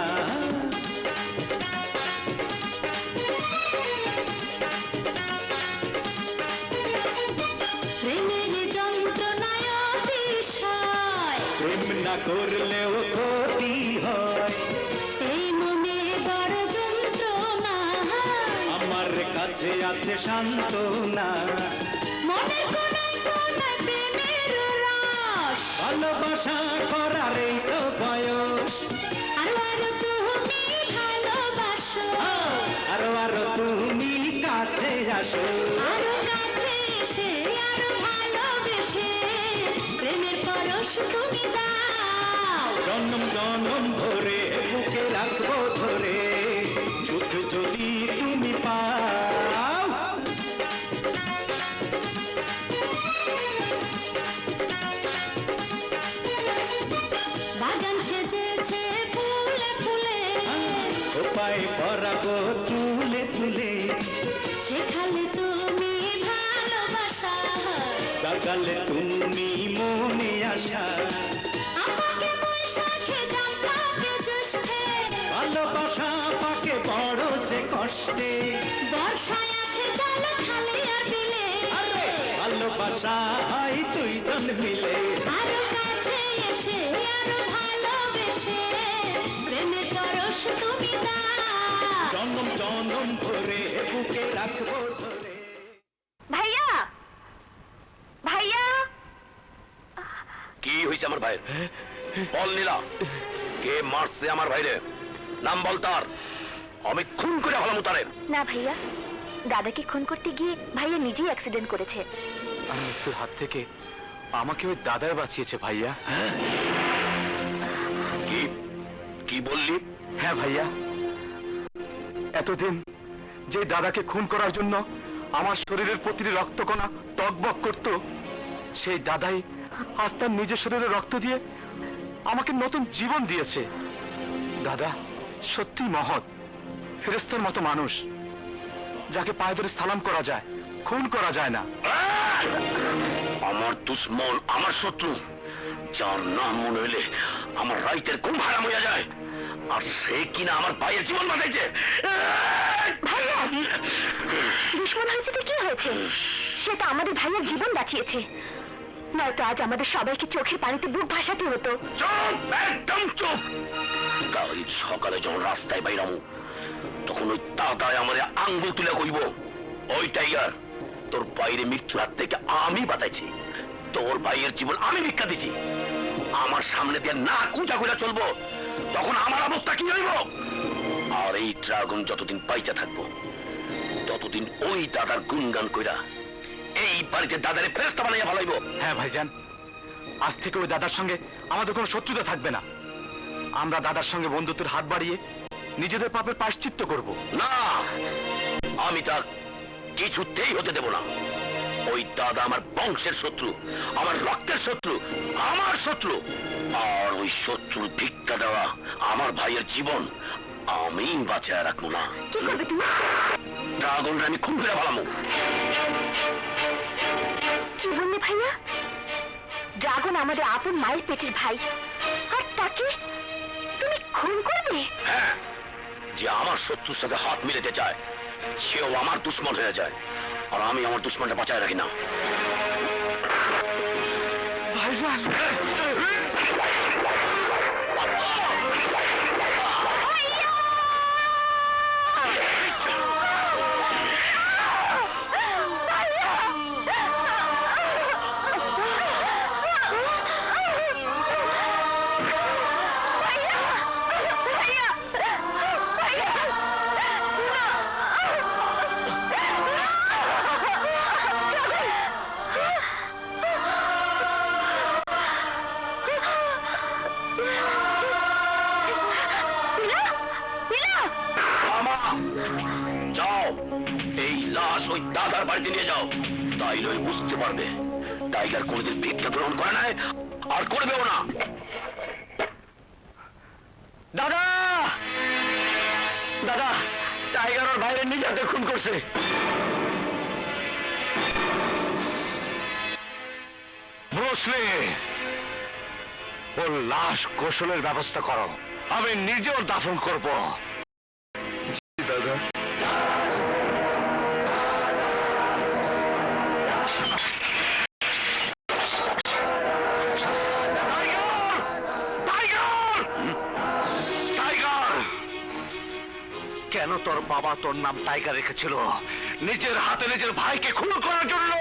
F: প্রেমের যন্ত্রণায় বিষয়
I: প্রেম না করলেও ক্ষতি হয়,
F: এই মনে বড় যন্ত্রণা
I: আমার কাছে আছে সান্ত্বনা।
F: মনে কোনায় কোনায় প্রেমের রস
I: ভালোবাসা করার এই তো বয়স,
F: আরো আরো তুমি ভালোবাসো
I: আরো আরো তুমি কাছে আসো।
F: আরো কাছে এসে আরো ভালোবেসে প্রেমের পরশ তুমি দাও।
I: জনম জনম ধরে বুকে রাখবো ধরে, সুখ যদি তুমি পাও।
F: বাগান সেজেছে ফুলে ফুলে
I: খোপায় পরাবো চুলে চুলে,
F: সেখানে তুমি ভালোবাসা
I: সকালে তুমি মনে আসা।
F: আমাকে বৈশাখে জানলাকে জ্যৈষ্ঠে
I: ভালোবাসা পাকে বড় যে কষ্টে,
F: বর্ষায় আছে জল খালে আর বিলে
I: ভালোবাসা হয় দুইজন মিলে।
F: আরো কাছে এসে আরো ভালোবেসে প্রেমের পরশ তুমি দাও।
I: জনম জনম ধরে বুকে রাখবো ধরে।
F: ভাইয়া ভাইয়া
C: কি হয়েছে আমার ভাইয়ের? বল নীলা, কে মারছে আমার ভাইরে? নাম বল তার, আমি খুন করে হলাম তারে।
F: না ভাইয়া, দাদাকে খুন করতে গিয়ে ভাইয়া নিজেই অ্যাক্সিডেন্ট করেছে।
H: আর মৃত্যুর হাত থেকে আমাকে ওই দাদাই বাঁচিয়েছে ভাইয়া।
C: কি কি বললি?
H: হ্যাঁ ভাইয়া, এতদিন যে দাদাকে খুন করার জন্য আমার শরীরের প্রতিটি রক্তকণা টকবক করত, সেই দাদাই আজ তার নিজের শরীরে রক্ত দিয়ে আমাকে নতুন জীবন দিয়েছে। দাদা সত্যি মহৎ, ফেরেশতার মতো মানুষ, যাকে পায়ে ধরে সালাম করা যায়, খুন করা যায় না।
C: আমার দুশ্মন, আমার শত্রু, যার নাম মনে হইলে আমার রাইতের ঘুম হারাম হইয়া যায়, আর সে কিনা আমার ভাইয়ের জীবন বাঁচাইছে।
F: ভাইয়া দুশ্মন হয়েছে তো কি হয়েছে, সে তো আমাদের ভাইয়ের জীবন বাঁচিয়েছে, নয়তো আজ আমাদের সবাইকে চোখের পানিতে বুক ভাসাতে হতো।
C: চুপ, একদম চুপ। কাল সকালে যখন রাস্তায় বাইরামু, তখন ওই দাদায় আমার আঙ্গুল তুলে কইব, ওই টাইগার, তোর বাইরে মৃত্যুর হাত থেকে আমি বাঁচাইছি, তোর ভাইয়ের জীবন আমি ভিক্ষা দিছি। আমার সামনে দিয়ে না কুচা করে চলবো, তখন আমার অবস্থা কি হইব? আর এই ড্রাগন যতদিন পাইচা থাকবো, ততদিন ওই দাদার গুণগান কইরা এই বাড়িতে দাদারে ফেরেশতা বানাইয়া ভালাইব।
H: হ্যাঁ ভাইজান, আজ থেকে ওই দাদার সঙ্গে আমাদের কোনো শত্রুতা থাকবে না। আমরা দাদার সঙ্গে বন্ধুত্বের হাত বাড়িয়ে নিজেদের পাপের প্রায়শ্চিত্ত করব।
C: না, আমি তা কিছুতেই হতে দেব না। ওই দাদা আমার বংশের শত্রু, আমার রক্তের শত্রু, আমার শত্রু। আর ওই শত্রুর ভিক্ষা দেওয়া আমার ভাইয়ের জীবন আমি বাঁচায় রাখবো না।
F: কি করবে তুমি?
C: ড্রাগনরা আমি খুন করে ফেলামো।
F: কি বললে ভাইয়া? ড্রাগন আমাদের আপন মায়ের পেটের ভাই, আর তাকে তুমি খুন করবে?
C: হ্যাঁ, যে আমার শত্রুর সাথে হাত মিলাতে চায়, সেও আমার দুশ্মন হয়ে যায়, আর আমি আমার দুশ্মনটা বাঁচায় রাখি না।
H: ভাইজান,
C: তাইলে ওই বুঝতে পারবে টাইগার কোনোদিন ভিক্ষা গ্রহণ করে নাই আর করবেও না।
A: দাদা দাদা টাইগার ওর ভাইয়ের নিজে হাতে খুন করছে।
C: ব্রুসলি, ওর লাশ গোসলের ব্যবস্থা করো, আমি নিজেও দাফন করব।
G: দাদা
C: কেন তোর বাবা তোর নাম টাইগার রেখেছিল? নিজের হাতে নিজের ভাইকে খুন করার জন্য।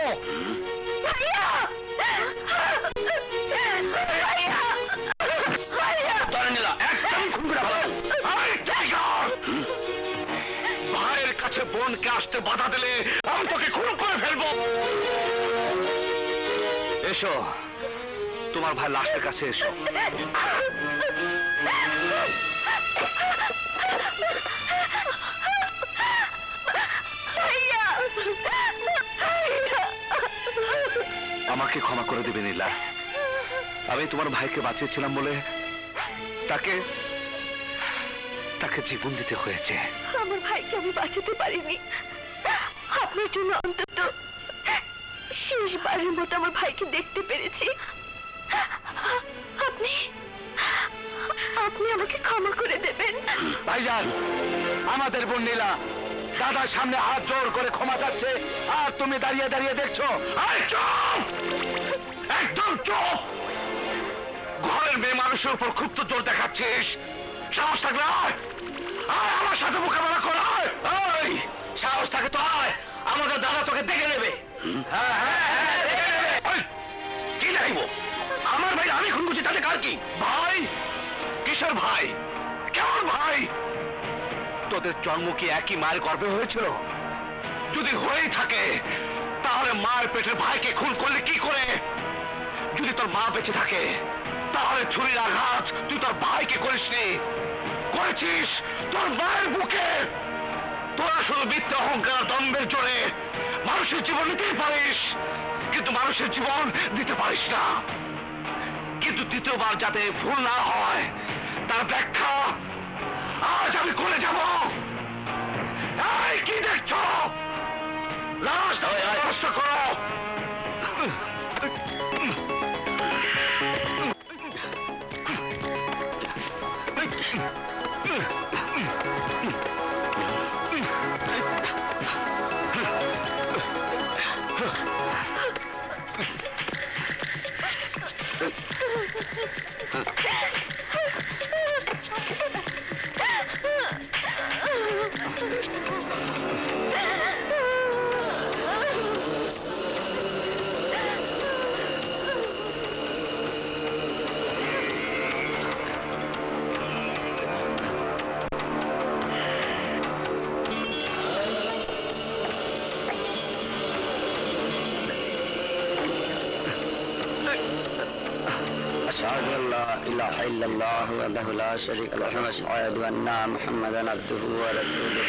C: ভাইয়ের কাছে বোনকে আসতে বাধা দিলে আমি তোকে খুন করে ফেলবো। এসো, তোমার ভাই লাশের কাছে এসো। আমাকে ক্ষমা করে দেবে নীলা, আমি তোমার ভাইকে বাঁচিয়েছিলাম বলে তাকে তাকে জীবন দিতে হয়েছে।
F: আমার ভাইকে আমি বাঁচাতে পারিনি, আপনার জন্য অন্তত শেষবারের মতো আমার ভাইকে দেখতে পেরেছি। আপনি আপনি আমাকে ক্ষমা করে দেবেন।
C: ভাইজান, আমাদের বোন নীলা দাদার সামনে হাত জোর করে ক্ষমা চাচ্ছে, আর তুমি দাঁড়িয়ে দাঁড়িয়ে দেখছো। চুপ, একদম চুপ। ঘরের মেয়ে মানুষের উপর খুব তো জোর দেখাচ্ছিস। সাহস থাকলে আয়, আয় আমার সাথে মোকাবেলা কর। আয়, সাহস থাকে তো আয়, আমাদের দাদা তোকে দেখে নেবে। হ্যাঁ হ্যাঁ হ্যাঁ, দেখে নেবে। ওই, কি চাইবো? আমার ভাই আমি খুন করছি, তাতে কার কি? ভাই কিশোর ভাই, কেমন ভাই? তোদের জন্ম কি একই মায়ের গর্ভে হয়েছিল? যদি হয়েই থাকে তাহলে মায়ের পেটের ভাইকে খুন করলে কি করে? যদি তোর মা বেঁচে থাকে তাহলে ছুরির আঘাত তুই তোর ভাইকে করিসনি, করেছিস তোর মায়ের বুকে। তোরা শুধু মিথ্যা অহংকার দম্ভের জোরে মানুষের জীবন নিতেই পারিস, কিন্তু মানুষের জীবন দিতে পারিস না। কিন্তু দ্বিতীয়বার যাতে ভুল না হয় তার ব্যাখ্যা আজ আমি করে যাব। এই কি দেখছো? লাশ ব্যবস্থা করো।
E: أشهد أن لا إله إلا الله وحده لا شريك له وأشهد أن محمدا عبده ورسوله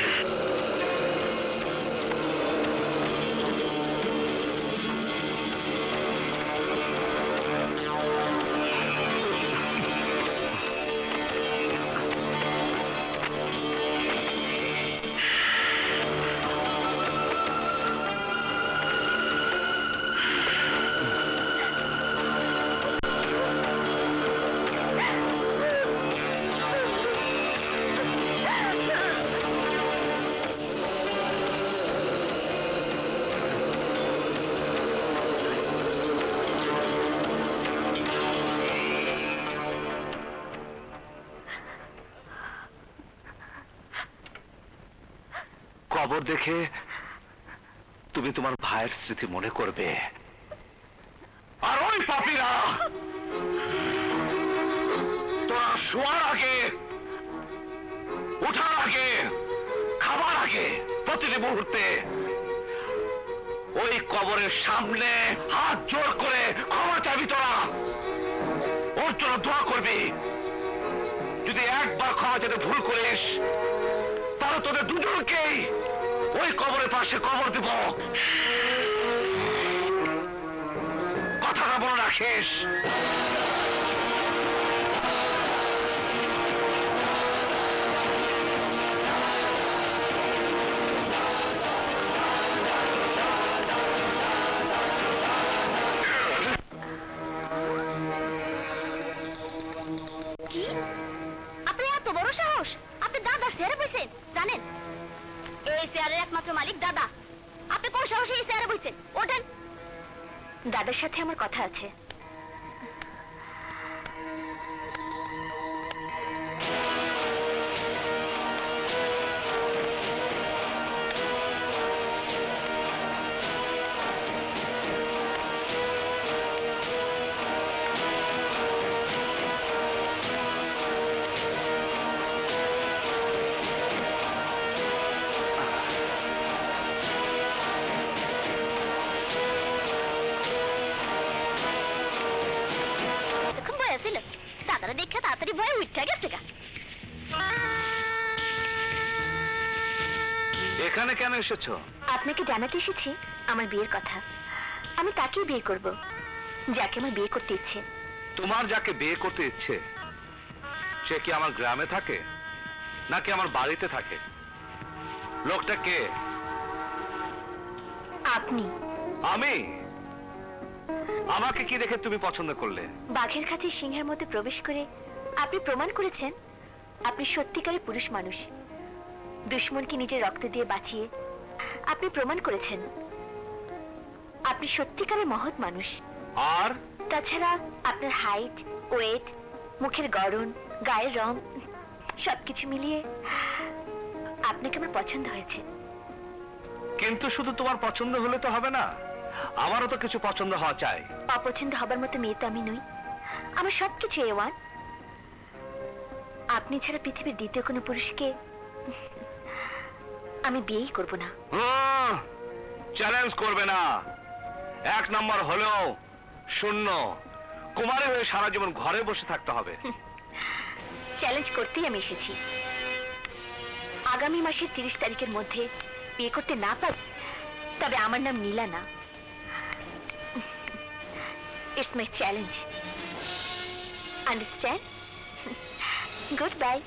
C: কবর দেখে তুমি তোমার ভাইয়ের স্মৃতি মনে করবে, আর ওই পাপীরা তোরা শোয়ার আগে, ওঠার আগে, খাবার আগে প্রতিটি মুহূর্তে ওই কবরের সামনে হাত জোর করে ক্ষমা চাবি। তোরা ওর জন্য দোয়া করবি। যদি একবার ক্ষমা চাইতে ভুল করিস তাহলে তোদের দুজনকেই ওই কবরের পাশে কবর দেব। মনে রাখিস।
D: কি আপনি এত বড় সাহস? আপনি দাদা চেয়ারে বসেন? জানেন এই চেয়ারের একমাত্র মালিক দাদা। আপনি কোন সাহসে এই চেয়ারে বসেন? ওঠেন। দাদার সাথে আমার কথা আছে। দাদারা দেখে তাড়াতাড়ি ভয়ে উঠে গেছে গা।
H: এখানে কেন এসেছো?
F: আপনাকে জানাতে এসেছি আমার বিয়ের কথা। আমি তাকেই বিয়ে করব যাকে আমার বিয়ে করতে ইচ্ছে।
H: তোমার যাকে বিয়ে করতে ইচ্ছে সে কি আমার গ্রামে থাকে নাকি আমার বাড়িতে থাকে? লোকটা কে?
F: আপনি।
H: আমি? আমাকে কি দেখে তুমি পছন্দ করলে?
F: বাঘের কাছে সিংহের মধ্যে প্রবেশ করে আপনি প্রমাণ করেছেন আপনি সত্যিকারের পুরুষ মানুষ। দুশ্মনকে নিজের রক্ত দিয়ে বাঁচিয়ে আপনি প্রমাণ করেছেন আপনি সত্যিকারের মহৎ মানুষ।
H: আর
F: তাছাড়া আপনার হাইট, ওয়েট, মুখের গড়ন, গায়ের রং সবকিছু মিলিয়ে আপনাকে আমার পছন্দ হয়েছে।
H: কিন্তু শুধু তোমার পছন্দ হলে তো হবে না, আমারও তো কিছু পছন্দ হওয়া চাই।
F: অপছন্দ হবার মতো মেয়ে তো আমি নই। আমার সবকিছু A1। আপনি ছাড়া পৃথিবীর দ্বিতীয় কোনো পুরুষকে আমি বিয়েই করব না।
H: চ্যালেঞ্জ করবে না। 1 নম্বর হলেও শূন্য। কুমারী হয়ে সারা জীবন ঘরে বসে থাকতে হবে।
F: চ্যালেঞ্জ করতেই আমি এসেছি। আগামী মাসের 30 তারিখের মধ্যে বিয়ে করতে না পারি তবে আমার নাম নীলা না। It's my challenge. Understand? Goodbye.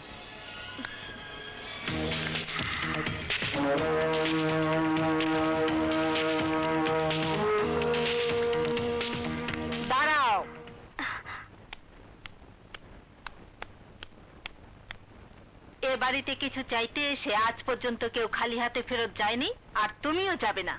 D: দাঁড়াও। এ বাড়িতে কিছু চাইতে এসে আজ পর্যন্ত কেউ খালি হাতে ফেরত যায়নি, আর তুমিও যাবে না।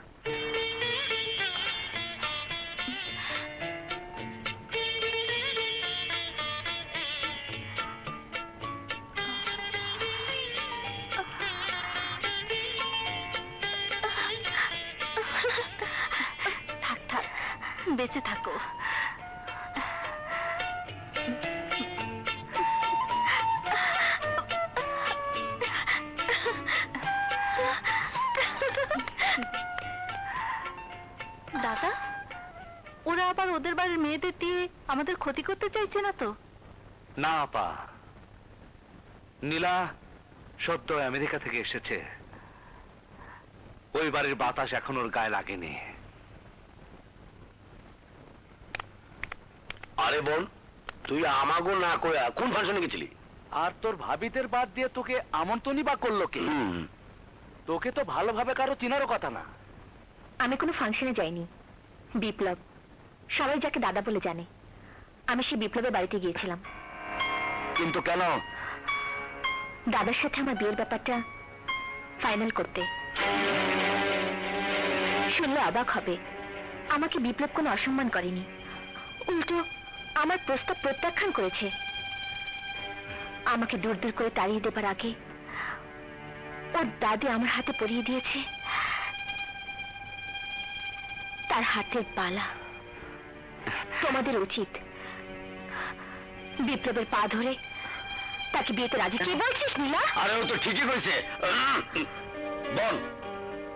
D: থাক থাক, বেঁচে থাকো। দাদা, ওরা আবার ওদের বাড়ির মেয়েদের দিয়ে আমাদের ক্ষতি করতে চাইছে না তো?
H: না আপা, নীলা সদ্য আমেরিকা থেকে এসেছে। ওই বাড়ির বাতাস এখন ওর গায়ে লাগেনি।
C: আরে বোন, তুই আমাগো না করে কোন ফাংশনে গেছিলি?
H: আর তোর ভাবিদের বাদ দিয়ে তোকে আমন্ত্রণই বা করলো কে? তোকে তো ভালোভাবে কারো চিনারও কথা না।
F: আমি কোনো ফাংশনে যাইনি। বিপ্লব, সবাই যাকে দাদা বলে জানে, আমি সেই বিপ্লবের বাড়িতে গিয়েছিলাম।
H: কিন্তু কেন?
F: দাদার সাথে আমার বিয়ের ব্যাপারটা ফাইনাল করতে। শুনলে অবাক হবে, আমাকে বিপ্লব কোনো অসম্মান করেনি, উল্টো আমার প্রস্তাব প্রত্যাখ্যান করেছে। আমাকে দূর দূর করে তাড়িয়ে দেবার আগে ওর দাদি আমার হাতে পরিয়ে দিয়েছে তার হাতের বালা। তোমাদের উচিত বিপ্লবের পা ধরে তাকে বিয়েতে রাজি। কি বলছিস নীলা?
C: আরে ও তো ঠিকই কইছে। বোন,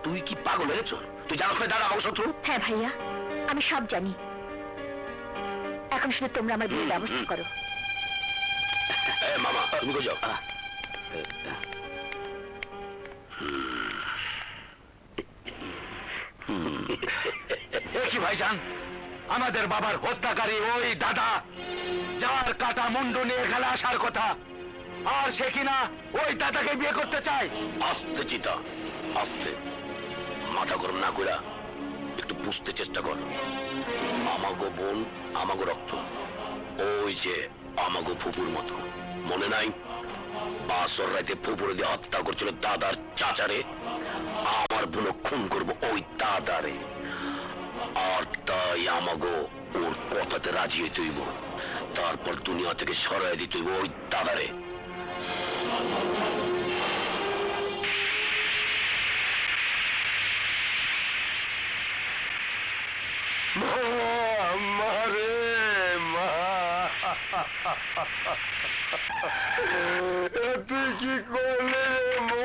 C: তুই কি পাগল হয়েছ? তুই জানো দাদা আমার শত্রু?
F: হ্যাঁ ভাইয়া, আমি সব জানি। এখন শুধু তোমরা আমার বিয়ের ব্যবস্থা করো।
C: মামা, তুমি কই যাও?
H: কি ভাইজান, আমাদের বাবার হত্যাকারী ওই দাদা, যার কাটা মুন্ডু নিয়ে এখানে আসার কথা, আর সে কিনা ওই দাদাকে বিয়ে করতে চায়।
C: আস্তে চিতা, আস্তে, মাথা গরম না কইরা একটু বুঝতে চেষ্টা কর। আমাগো বোন, আমাগো রক্ত, ওই যে আমাগো ফুপুর মতো, মনে নাই? বাসর রাতে ফুপুরে দিয়ে হত্যা করছিল দাদার চাচারে, আমার বোন খুন করবো ওই দাদারে। আর তাই আমাগো ওর কথাতে রাজি হইতে হইব, তারপর দুনিয়া থেকে সরাই দিতে হইব ওই দাদারে।
B: মারে মা, তুই কি করলে রে মা?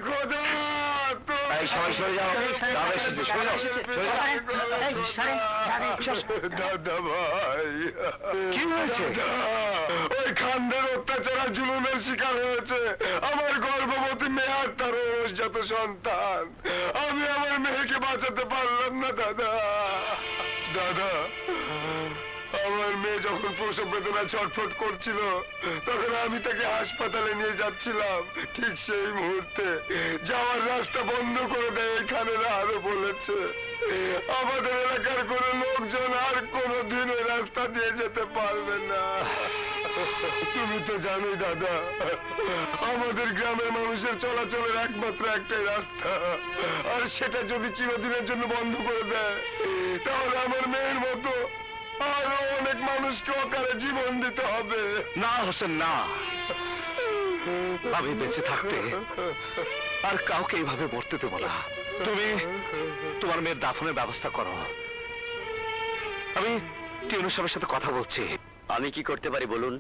B: খোদা,
H: এই সবাই সরে যাও, দাদা এসেছে, সরে যাও,
B: দাদা ভাই,
H: কি হয়েছে?
B: ওই খানদের অত্যাচার আর জুলুমের শিকার হয়েছে আমার গর্ভবতী মেয়ে আর তার যত সন্তান। আমি আমার মেয়েকে বাঁচাতে পারলাম না দাদা। দাদা, আমার মেয়ে যখন প্রসব বেদনা ছটফট করছিল, তখন আমি তাকে হাসপাতালে নিয়ে যাচ্ছিলাম। ঠিক সেই মুহূর্তে যাওয়ার রাস্তা বন্ধ করে দেয় এখানে আরো বলেছে আমাদের এলাকার কোন লোকজন আর কোনদিন ওই রাস্তা দিয়ে যেতে পারবে না। তুমি তো জানোই দাদা, আমাদের গ্রামের মানুষের চলাচলের একমাত্র একটাই রাস্তা, আর সেটা যদি চিরদিনের জন্য বন্ধ করে দেয়, তাহলে আমার মেয়ের মতো আরো অনেক মানুষকে অকালে জীবন দিতে হবে।
H: না হোসেন, না, আমি বেঁচে থাকতে আর কাউকে এইভাবে মরতে দেব না। তুমি তোমার মেয়ের দাফনের ব্যবস্থা করো। আমি টিউনু সাহেবের সাথে কথা বলছি।
E: আমি কি করতে পারি বলুন?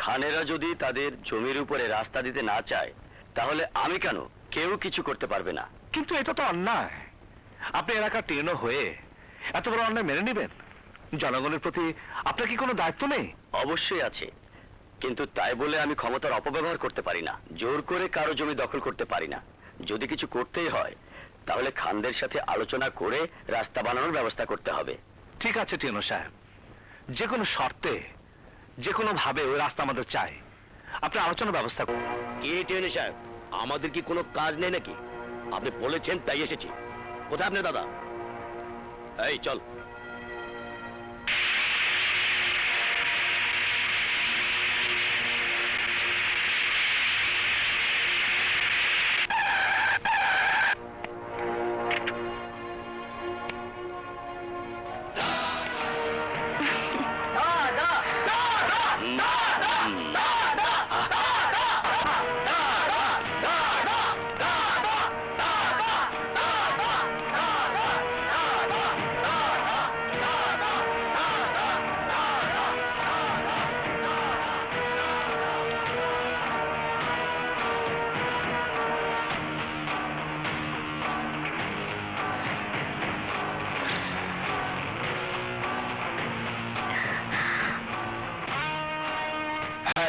E: খানেরা যদি তাদের জমির উপরে রাস্তা দিতে না চায়, তাহলে আমি কেন? কেউ কিছু করতে পারবে না।
H: কিন্তু এটা তো অন্যায়। আপনি এলাকার টিউনু হয়ে এত বড় অন্যায় মেনে নেবেন? জনগণের প্রতি আপনার কি কোনো দায়িত্ব নেই?
E: অবশ্যই আছে, কিন্তু তাই বলে আমি ক্ষমতার অপব্যবহার করতে পারি না, জোর করে কারো জমি দখল করতে পারি না। যদি কিছু করতেই হয়, তাহলে খানদের সাথে আলোচনা করে রাস্তা বানানোর ব্যবস্থা করতে হবে।
H: ঠিক আছে টিউনু সাহেব, যে কোনো শর্তে, যে কোনো ভাবে ওই রাস্তা আমাদের চাই। আপনি আলোচনার ব্যবস্থা করুন।
A: কি টেনে সাহেব, আমাদের কি কোনো কাজ নেই নাকি? আপনি বলেছেন তাই এসেছি। কোথায় আপনি দাদা? এই চল।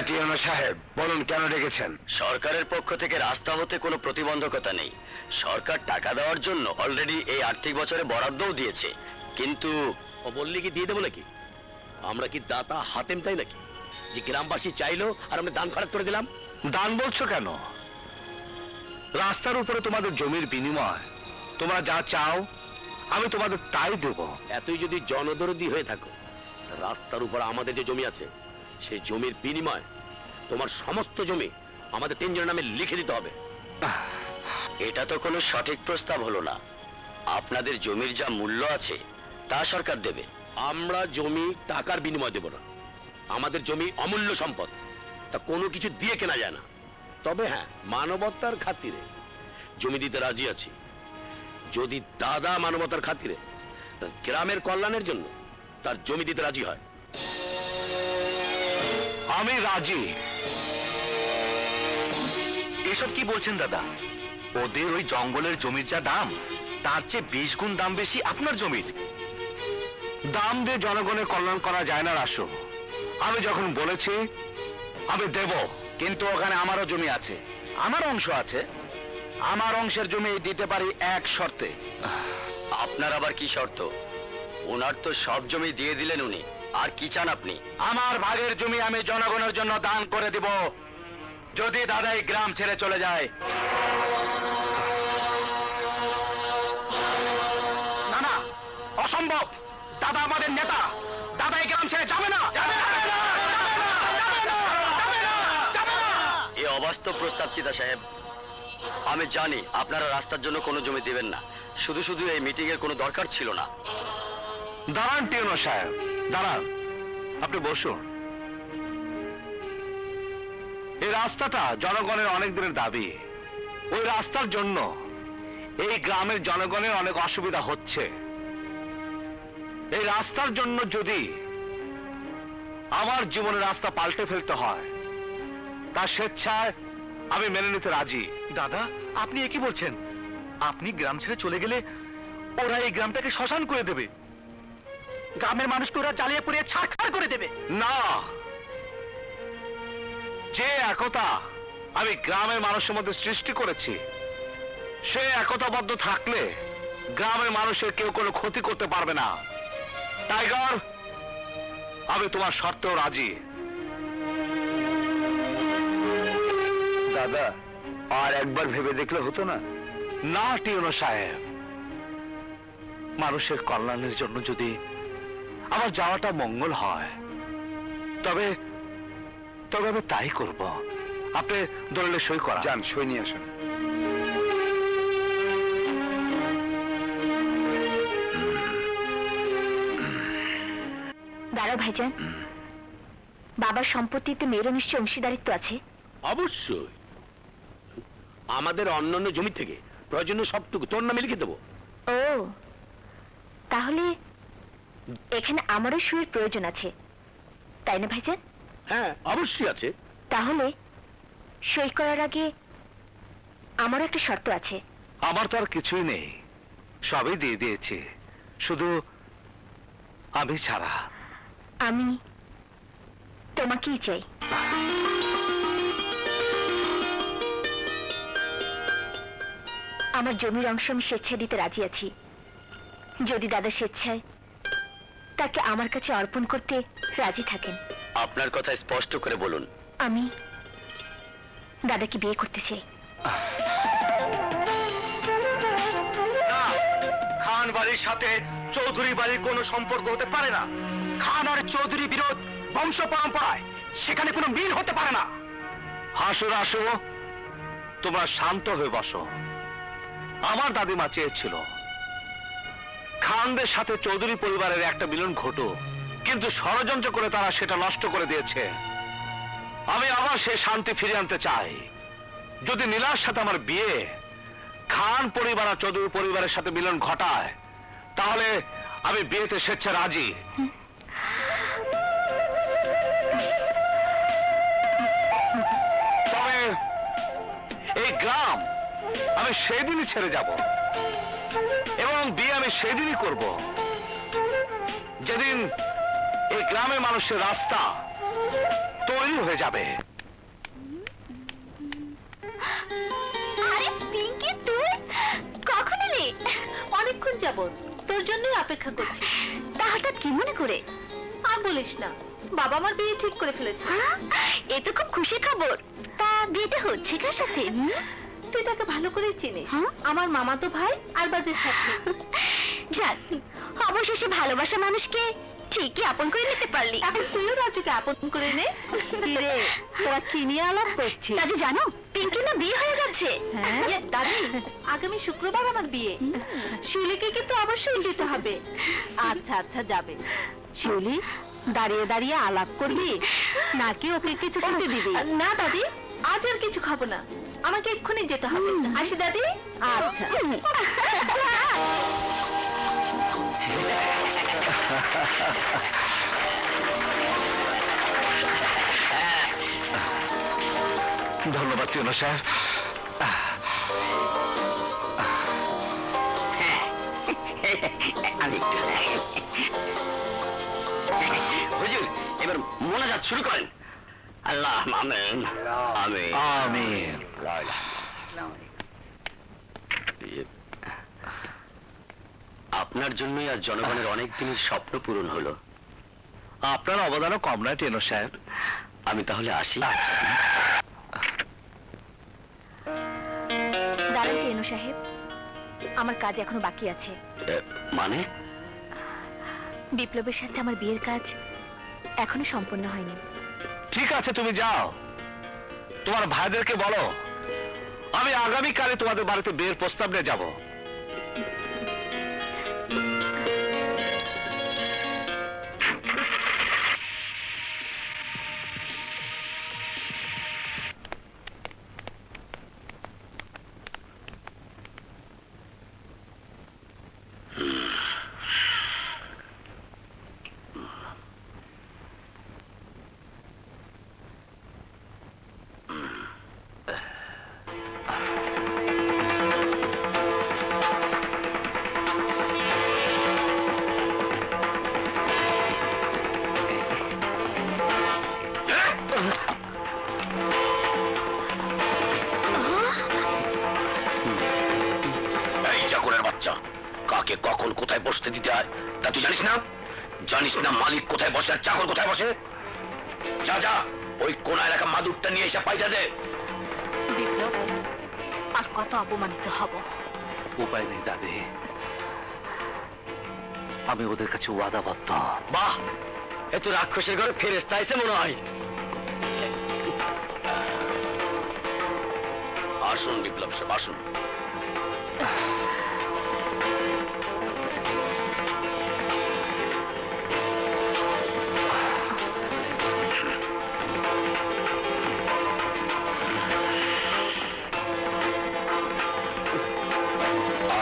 B: টিউনু সাহেব, বলুন কেন ডেকেছেন?
E: সরকারের পক্ষ থেকে রাস্তা হতে কোনো প্রতিবন্ধকতা নেই। সরকার টাকা দেওয়ার জন্য অলরেডি এই আর্থিক বছরে বরাদ্দও দিয়েছে, কিন্তু
A: ও বললি কি দিয়ে দেবো নাকি? আমরা কি দাতা হাতেম তাই নাকি যে গ্রামবাসী চাইলো আর আমরা দান খরচ করে দিলাম?
H: দান বলছো কেন? রাস্তার উপরে তোমাদের জমির বিনিময় তোমরা যা চাও আমি তোমাদের তাই দেব।
A: এতই যদি জনদরদি হয়ে থাকো, রাস্তার উপর আমাদের যে জমি আছে, সেই জমির বিনিময় তোমার সমস্ত জমি আমাদের তিনজনের নামে লিখে দিতে হবে।
E: এটা তো কোনো সঠিক প্রস্তাব হলো না। আপনাদের জমির যা মূল্য আছে তা সরকার দেবে।
A: আমরা জমি টাকার বিনিময় দেব না। আমাদের জমি অমূল্য সম্পদ, তা কোনো কিছু দিয়ে কেনা যায় না। তবে হ্যাঁ, মানবতার খাতিরে জমি দিতে রাজি আছি। যদি দাদা মানবতার খাতিরে গ্রামের কল্যাণের জন্য তার জমি দিতে রাজি হয়।
H: আমি রাজি। এসব কি বলছেন দাদা? ওদের ওই জঙ্গলের জমির যা দাম, তার চেয়ে 20 গুণ দাম বেশি আপনার জমির। দাম দিয়ে জনগণের কল্যাণ করা যায় না রাসু। আমি যখন বলেছি আমি দেব, কিন্তু ওখানে আমারও জমি আছে, আমার অংশ আছে। আমার অংশের জমি দিতে পারি এক শর্তে।
E: আপনার আবার কি শর্ত? ওনার তো সব জমি দিয়ে দিলেন উনি, আর কি চান আপনি?
H: আমার ভাগের জমি আমি জনগণের জন্য দান করে দিব, যদি দাদাই গ্রাম ছেড়ে চলে যায়। না না, অসম্ভব। দাদা আমাদের নেতা, দাদাই গ্রাম ছেড়ে যাবে না।
E: এ অবাস্তব প্রস্তাব চিতা সাহেব। আমি জানি আপনারা রাস্তার জন্য কোনো জমি দিবেন না, শুধু শুধু এই মিটিং এর কোনো দরকার ছিল না।
H: দাঁড়ান টিউনো সাহেব, দাঁড়ান, আপনি বসুন। এই রাস্তাটা জনগণের অনেক দিনের দাবি। ওই রাস্তার জন্য এই গ্রামের জনগণের অনেক অসুবিধা হচ্ছে। এই রাস্তার জন্য যদি আমার জীবনের রাস্তা পাল্টে ফেলতে হয়, তা স্বেচ্ছায় আমি মেনে নিতে রাজি। দাদা, আপনি কি বলছেন? আপনি গ্রাম ছেড়ে চলে গেলে ওরা এই গ্রামটাকে শ্মশান করে দেবে, গ্রামের মানুষকে ওরা জ্বালিয়ে পুড়িয়ে ছাড়খাড় করে দেবে। না, যে একতা আমি গ্রামের মানুষের মধ্যে সৃষ্টি করেছি, সে একতাবদ্ধ থাকলে গ্রামের মানুষের কেউ কোনো ক্ষতি করতে পারবে না। টাইগার, আমি তোমার শর্তেও রাজি।
B: দাদা, আর একবার ভেবে দেখলে হতো না?
H: না টিউনো সাহেব, মানুষের কল্যাণের জন্য যদি আমার যাওয়াটা মঙ্গল হয়, তবে তবে আমি তাই করব। আপনি দলিলে সই করা।
B: যান, সই নিয়ে আসুন।
F: দাঁড়াও ভাইজান, বাবার সম্পত্তিতে মেয়েরও নিশ্চয় অংশীদারিত্ব আছে।
C: অবশ্যই, আমাদের অন্যান্য জমি থেকে প্রয়োজনীয় সবটুকু তোর নামে লিখে দেবো।
F: ও, তাহলে এখানে আমারও সইয়ের প্রয়োজন আছে, তাই না ভাইজান?
C: হ্যাঁ, অবশ্যই আছে।
F: তাহলে সই করার আগে আমারও একটা শর্ত আছে।
H: আমার তো আর কিছুই নেই, সবই দিয়ে দিয়েছে, শুধু আমি ছাড়া।
F: আমি তোমাকেই চাই। আমার জমির অংশ আমি স্বেচ্ছায় দিতে রাজি আছি, যদি দাদা স্বেচ্ছায় তাকে আমার কাছে অর্পণ করতে রাজি থাকেন।
E: আপনার কথা স্পষ্ট করে বলুন।
F: আমি দাদাকে বিয়ে করতে চাই।
H: খান বাড়ির সাথে চৌধুরী বাড়ির কোনো সম্পর্ক হতে পারে না। খান আর চৌধুরী বিরোধ বংশ পরম্পরায়, সেখানে কোনো মিল হতে পারে না। হাসো রাসো, তোমরা শান্ত হয়ে বসো। আমার দাদিমা চেয়েছিল খানদের সাথে চৌধুরী পরিবারের একটা মিলন ঘটুক, কিন্তু ষড়যন্ত্র করে তারা সেটা নষ্ট করে দিয়েছে। আমি আবার সেই শান্তি ফিরিয়ে আনতে চাই। যদি নীলার সাথে আমার বিয়ে খান পরিবার আর চৌধুরী পরিবারের সাথে মিলন ঘটায়, তাহলে আমি বিয়েতে স্বেচ্ছা রাজি। তবে এই গ্রাম আমি সেদিনই ছেড়ে যাব, এবং বিয়ে আমি সেদিনই করব যেদিন এই গ্রামের মানুষের রাস্তা তৈরি হয়ে যাবে।
D: আরে পিঙ্কি, তুই কখন এলি? অনেকক্ষণ যাবত তোর জন্যই অপেক্ষা করছি।
F: তা হঠাৎ কি মনে করে?
D: আর বলিস না, বাবা আমার বিয়ে ঠিক করে ফেলেছে।
F: এ তো খুব খুশি খবর। তা বিয়েটা হচ্ছে কার সাথে?
D: তুই তাকে ভালো করে চিনিস,
F: হ্যাঁ?
D: আমার মামাতো ভাই আরবাজের সাথে।
F: যাক, অবশেষে ভালোবাসা মানুষকে ঠিকই আপন করে নিতে পারলি।
D: এখন তুইও রাজুকে আপন করে নে। কি রে, তোরা কি নিয়ে আলাপ করছিস?
F: দাদি জানো, পিঙ্কি না বিয়ে হয়ে গেছে।
D: হ্যাঁ দাদি, আগামী শুক্রবার আমার বিয়ে। শিউলিকে কিন্তু অবশ্যই দিতে হবে। আচ্ছা আচ্ছা, যাবে। শিউলি, দাঁড়িয়ে দাঁড়িয়ে আলাপ করবি নাকি ওকে কিছু খেতে দিবি? না দাদি, আজ আর কিছু খাবো না, আমাকে এক্ষুনি যেতে হবে। আসি দাদি। আচ্ছা।
H: ধন্যবাদ টিউনো সাহেব।
E: হুজুর, এবার মোনাজাত শুরু করেন। আল্লাহ আমিন আমিন
H: আমিন।
E: আপনার জন্যই আর জনগণের অনেক দিনের স্বপ্ন পূরণ হলো।
H: আপনার অবদানও কম নয় টেনো সাহেব।
E: আমি তাহলে আসি।
F: দাঁড়ান টেনো সাহেব, আমার কাজ এখনো বাকি আছে।
E: মানে?
F: বিপ্লবের সাথে আমার বিয়ের কাজ এখনো সম্পূর্ণ হয়নি।
H: ঠিক আছে, তুমি যাও, তোমার ভাইদেরকে বলো আমি আগামীকালে তোমাদের বাড়িতে বিয়ের প্রস্তাব নিয়ে যাব।
E: এই চাকরের বাচ্চা, কাকে কখন কোথায় বসতে দিতে হয় তা তুই জানিস না? জানিস না মালিক কোথায় বসে আর চাকর কোথায় বসে? যা যা, ওই কোনা এলাকা মাদুরটা নিয়ে এসে পাইটা দে।
D: বিপ্লব, আর কত অপমানিত হব?
H: উপায় নেই দাদি, আমি ওদের কাছে ওয়াদাবদ্ধ।
E: বাহ, এ তো রাক্ষসের ঘরে ফেরেশতা আইছে মনে হয়। আসুন বিপ্লব সাহেব, আসুন।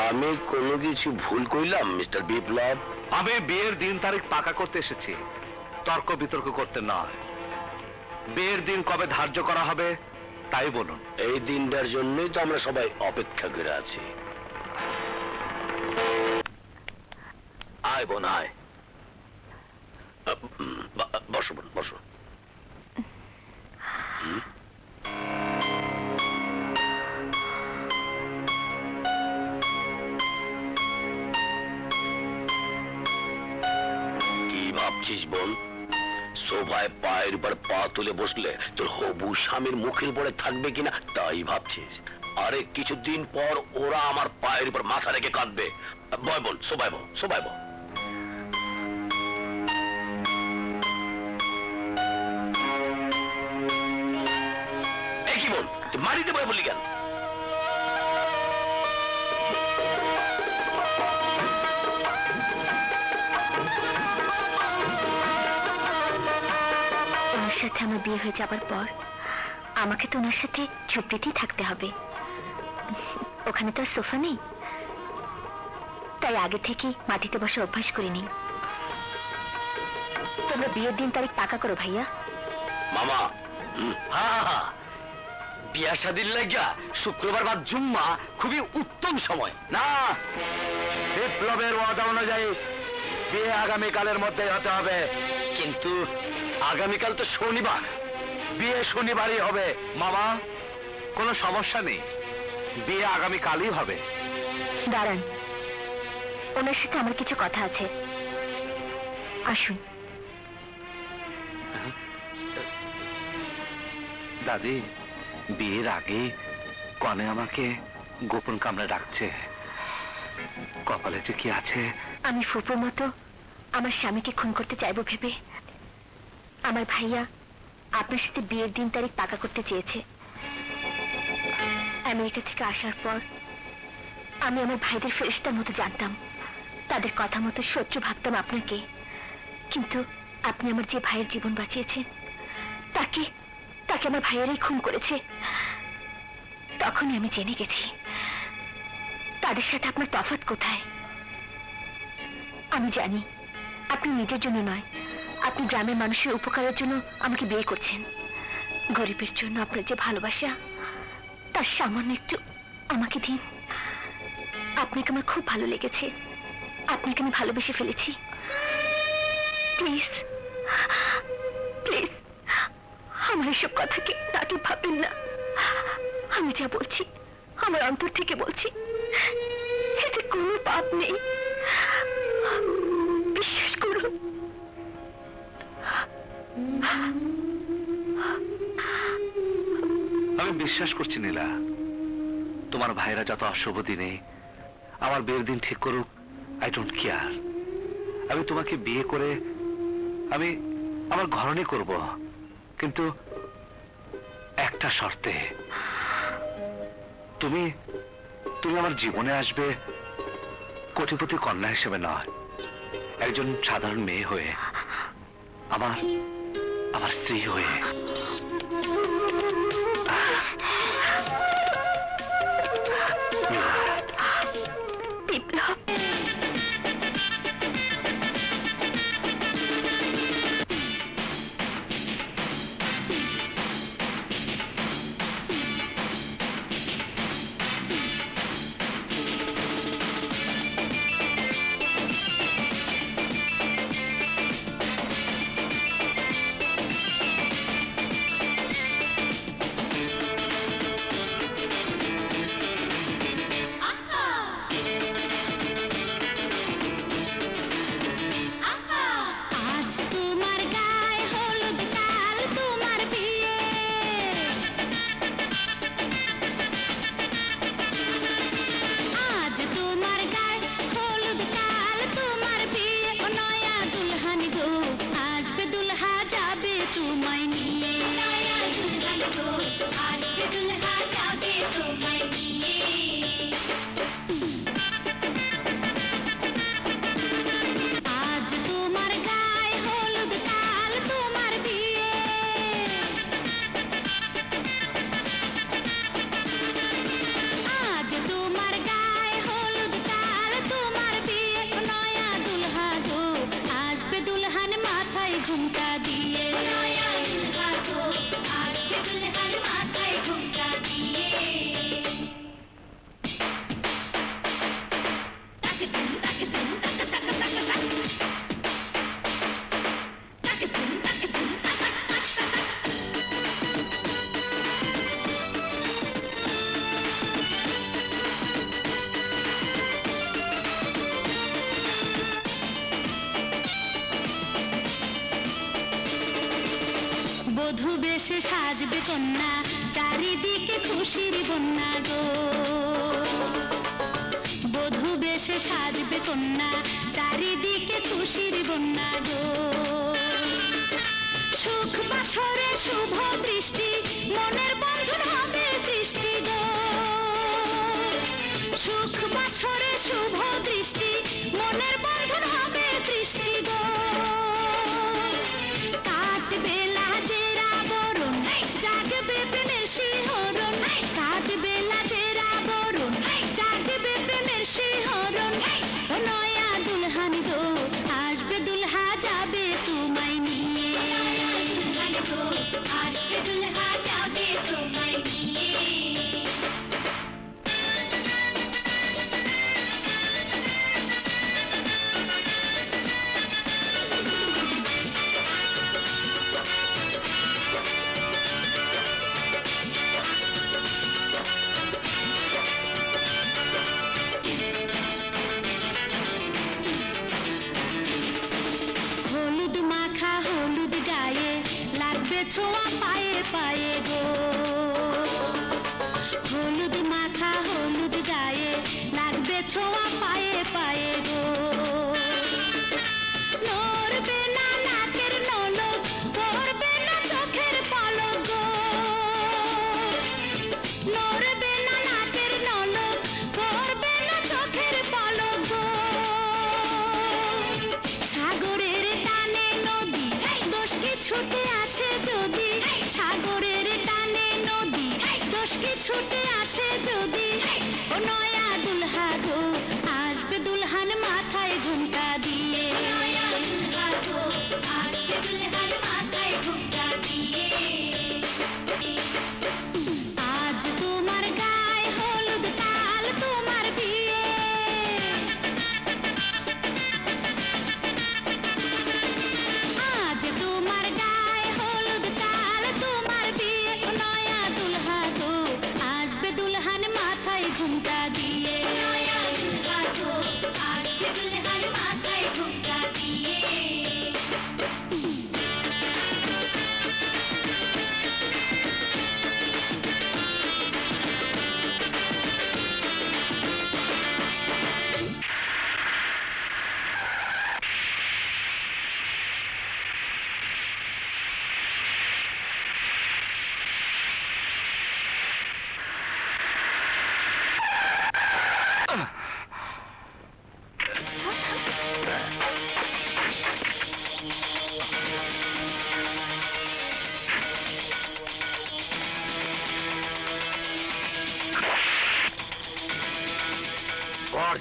E: আমি কোনো কিছু ভুল কইলাম মিস্টার বিপ্লব?
H: আমি বিয়ের দিন তারিখ পাকা করতে এসেছি, তর্ক বিতর্ক করতে নয়। বিয়ের দিন কবে ধার্য করা হবে তাই বলুন।
E: এই দিনটার জন্যই তো আমরা সবাই অপেক্ষা করে আছি। আয় বোন আয়, বসো বোন বসো। কি ভাবছিস বোন? সোফায় পায়ের উপর পা তুলে বসলে তোর হবু স্বামীর মুখের উপরে থাকবে কিনা তাই ভাবছিস? আরে কিছুদিন পর ওরা আমার পায়ের উপর মাথা রেখে কাঁদবে। বয় বোন, সোফায় বো, সোফায় বো। এই কি বোন, তুই মারিতে বয় বলি কেন?
F: ওনার সাথে আমার বিয়ে হয়ে যাবার পর আমাকে তো ওনার সাথে ঝুপড়িতেই থাকতে হবে। ওখানে তো আর সোফা নেই, তাই আগে থেকে মাটিতে বসে অভ্যাস করে নিই। তোমরা বিয়ের দিন তারিখ পাকা করো ভাইয়া।
E: মামা, বিয়া শাদির লাগিয়া শুক্রবার বা জুম্মা খুবই উত্তম সময়।
H: না, বিপ্লবের ওয়াদা অনুযায়ী বিয়ে আগামীকালের মধ্যে হতে হবে।
E: কিন্তু আগামীকাল তো শনিবার।
H: বিয়ে শনিবারই হবে মামা, কোনো সমস্যা নেই, বিয়ে আগামীকালই হবে।
F: দাঁড়ান, ওনার সাথে আমার কিছু কথা আছে, আসুন।
H: দাদি, বিয়ের আগে কনে আমাকে গোপন কামড়ে রাখছে, কপালে যে কি আছে।
F: আমি ফুপুর মতো আমার স্বামীকে খুন করতে চাইবো ভেবে আমার ভাইয়া আপনার সাথে বিয়ের দিন তারিখ পাকা করতে চেয়েছে। আমেরিকা থেকে আসার পর আমি আমার ভাইদের ফেরেশতার মতো জানতাম, তাদের কথা মতো সহ্য ভাবতাম আপনাকে। কিন্তু আপনি আমার যে ভাইয়ের জীবন বাঁচিয়েছেন তাকে তাকে আমার ভাইয়েরাই খুন করেছে। তখনই আমি জেনে গেছি তাদের সাথে আপনার তফাৎ কোথায়। আমি জানি আপনি নিজের জন্য নয়, আপনি গ্রামের মানুষের উপকারের জন্য আমাকে বিয়ে করছেন। গরিবের জন্য আপনার যে ভালোবাসা তার সামান্য একটু আমাকে দিন। আপনাকে আমার খুব ভালো লেগেছে, আপনাকে আমি ভালোবেসে ফেলেছি। প্লিজ প্লিজ আমার এসব কথাকে তাকে ভাবেন না। আমি যা বলছি আমার অন্তর থেকে বলছি, এতে কোনো পাপ নেই।
H: আমি বিশ্বাস করছি নীলা, তোমার ভাইরা যত অশুভ দিনে আমার বিয়ের দিন ঠিক করুক, আই ডোন্ট কেয়ার। আমি তোমাকে বিয়ে করে আমি আমার ঘরণী করব, কিন্তু একটা শর্তে। তুমি তুমি আমার জীবনে আসবে কোটিপতি কন্যা হিসেবে নয়, একজন সাধারণ মেয়ে হয়ে, আমার আমার স্ত্রী হয়ে।
F: বিপ্লব,
J: আজ তোমার গায়ে হলুদ, কাল তোমার বিয়ে। আজ তোমার গায়ে হলুদ, কাল তোমার বিয়ে। ও নয়া দুলহান গো, আসবে দুলহা যাবে তোমায় নিয়ে। নয়া দুলহান গো, আসবে দুলহা যাবে তোমায় নিয়ে। আজ তোমার গায়ে হলুদ, কাল তোমার বিয়ে। আজ তোমার গায়ে হলুদ, কাল তোমার বিয়ে। নয়া দুলহা গো, আসবে দুলহান মাথায় ঘুমটা দিয়ে। নয়া দুলহা গো, আসবে দুলহান মাথায় ঘুমটা দিয়ে। বধূ বেশে সাজবে কন্যা, চারিদিকে খুশির বন্যা গো। বধূ বেশে সাজবে কন্যা, চারিদিকে খুশির বন্যা গো। সুখ বাসরে শুভ দৃষ্টি, মনের বন্ধন হবে সৃষ্টি গো। সুখ বাসরে শুভ দৃষ্টি, মনের বন্ধন হবে সৃষ্টি গো। কাটবে লাজের আবরণ, জাগবে প্রেমের শিহরণ। কাটবে লাজের আবরণ, জাগবে প্রেমের শিহরণ। ও নয়া দুলহান গো, আসবে দুলহা যাবে তোমায় নিয়ে। আসবে দুলহা যাবে তোমায় নিয়ে। হলুদ মাখা হলুদ গায়ে, লাগবে ছোঁয়া পায়ে পায়ে গো। হলুদ মাখা হলুদ গায়ে, লাগবে ছোঁয়া পায়ে পায়ে গো। নড়বে না নাকের নলক, পড়বে না চোখের পলক গো। নড়বে না নাকের নলক, পড়বে না চোখের পলক গো। সাগরের টানে নদী, দোষ কি ছুটে আসে যদি। সাগরের টানে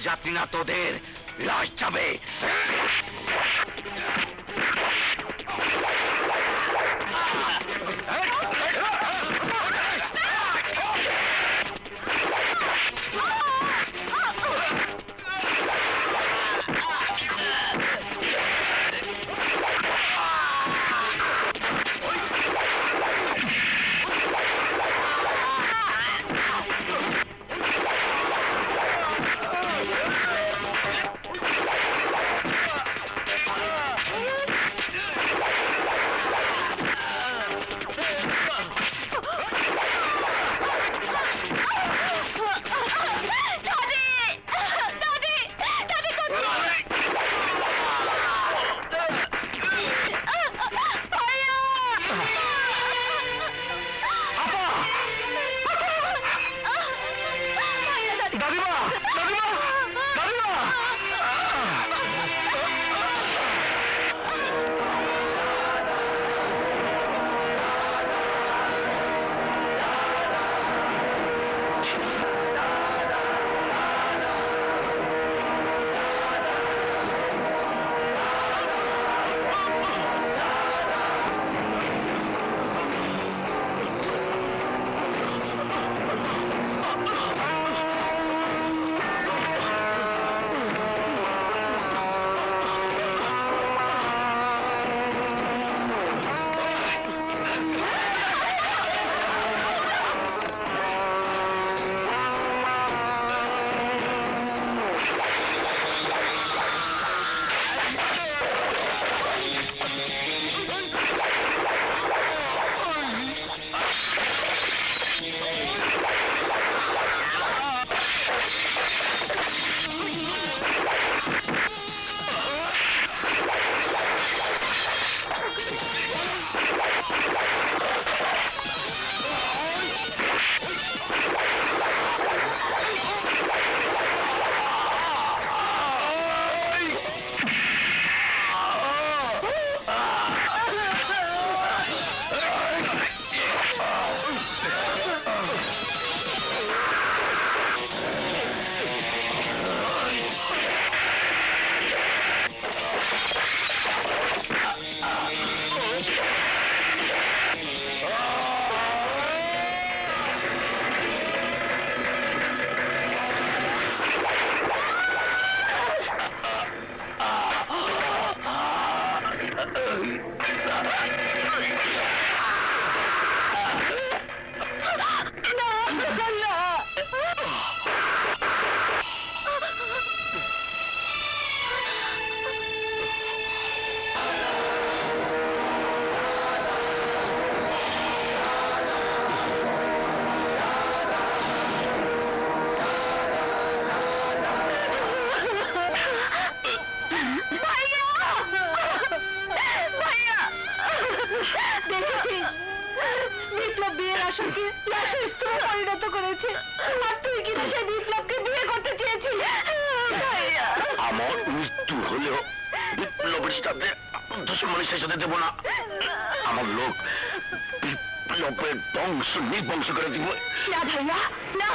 E: যাত্রী না তোদের লাশ যাবে।
D: বিপ্লব বিয়ের আশাকে লাশের স্তূপে পরিণত করেছে। আর তুই কিনা সেই বিপ্লবকে বিয়ে করতে চেয়েছিলি। ভাইয়া,
E: আমার মৃত্যু হলেও বিপ্লবের সাথে দুশ্মনের শেষ হতে দেব না। আমার লোক বিপ্লবের ধ্বংস নির্বংশ করে দিব।
F: না ভাইয়া, না,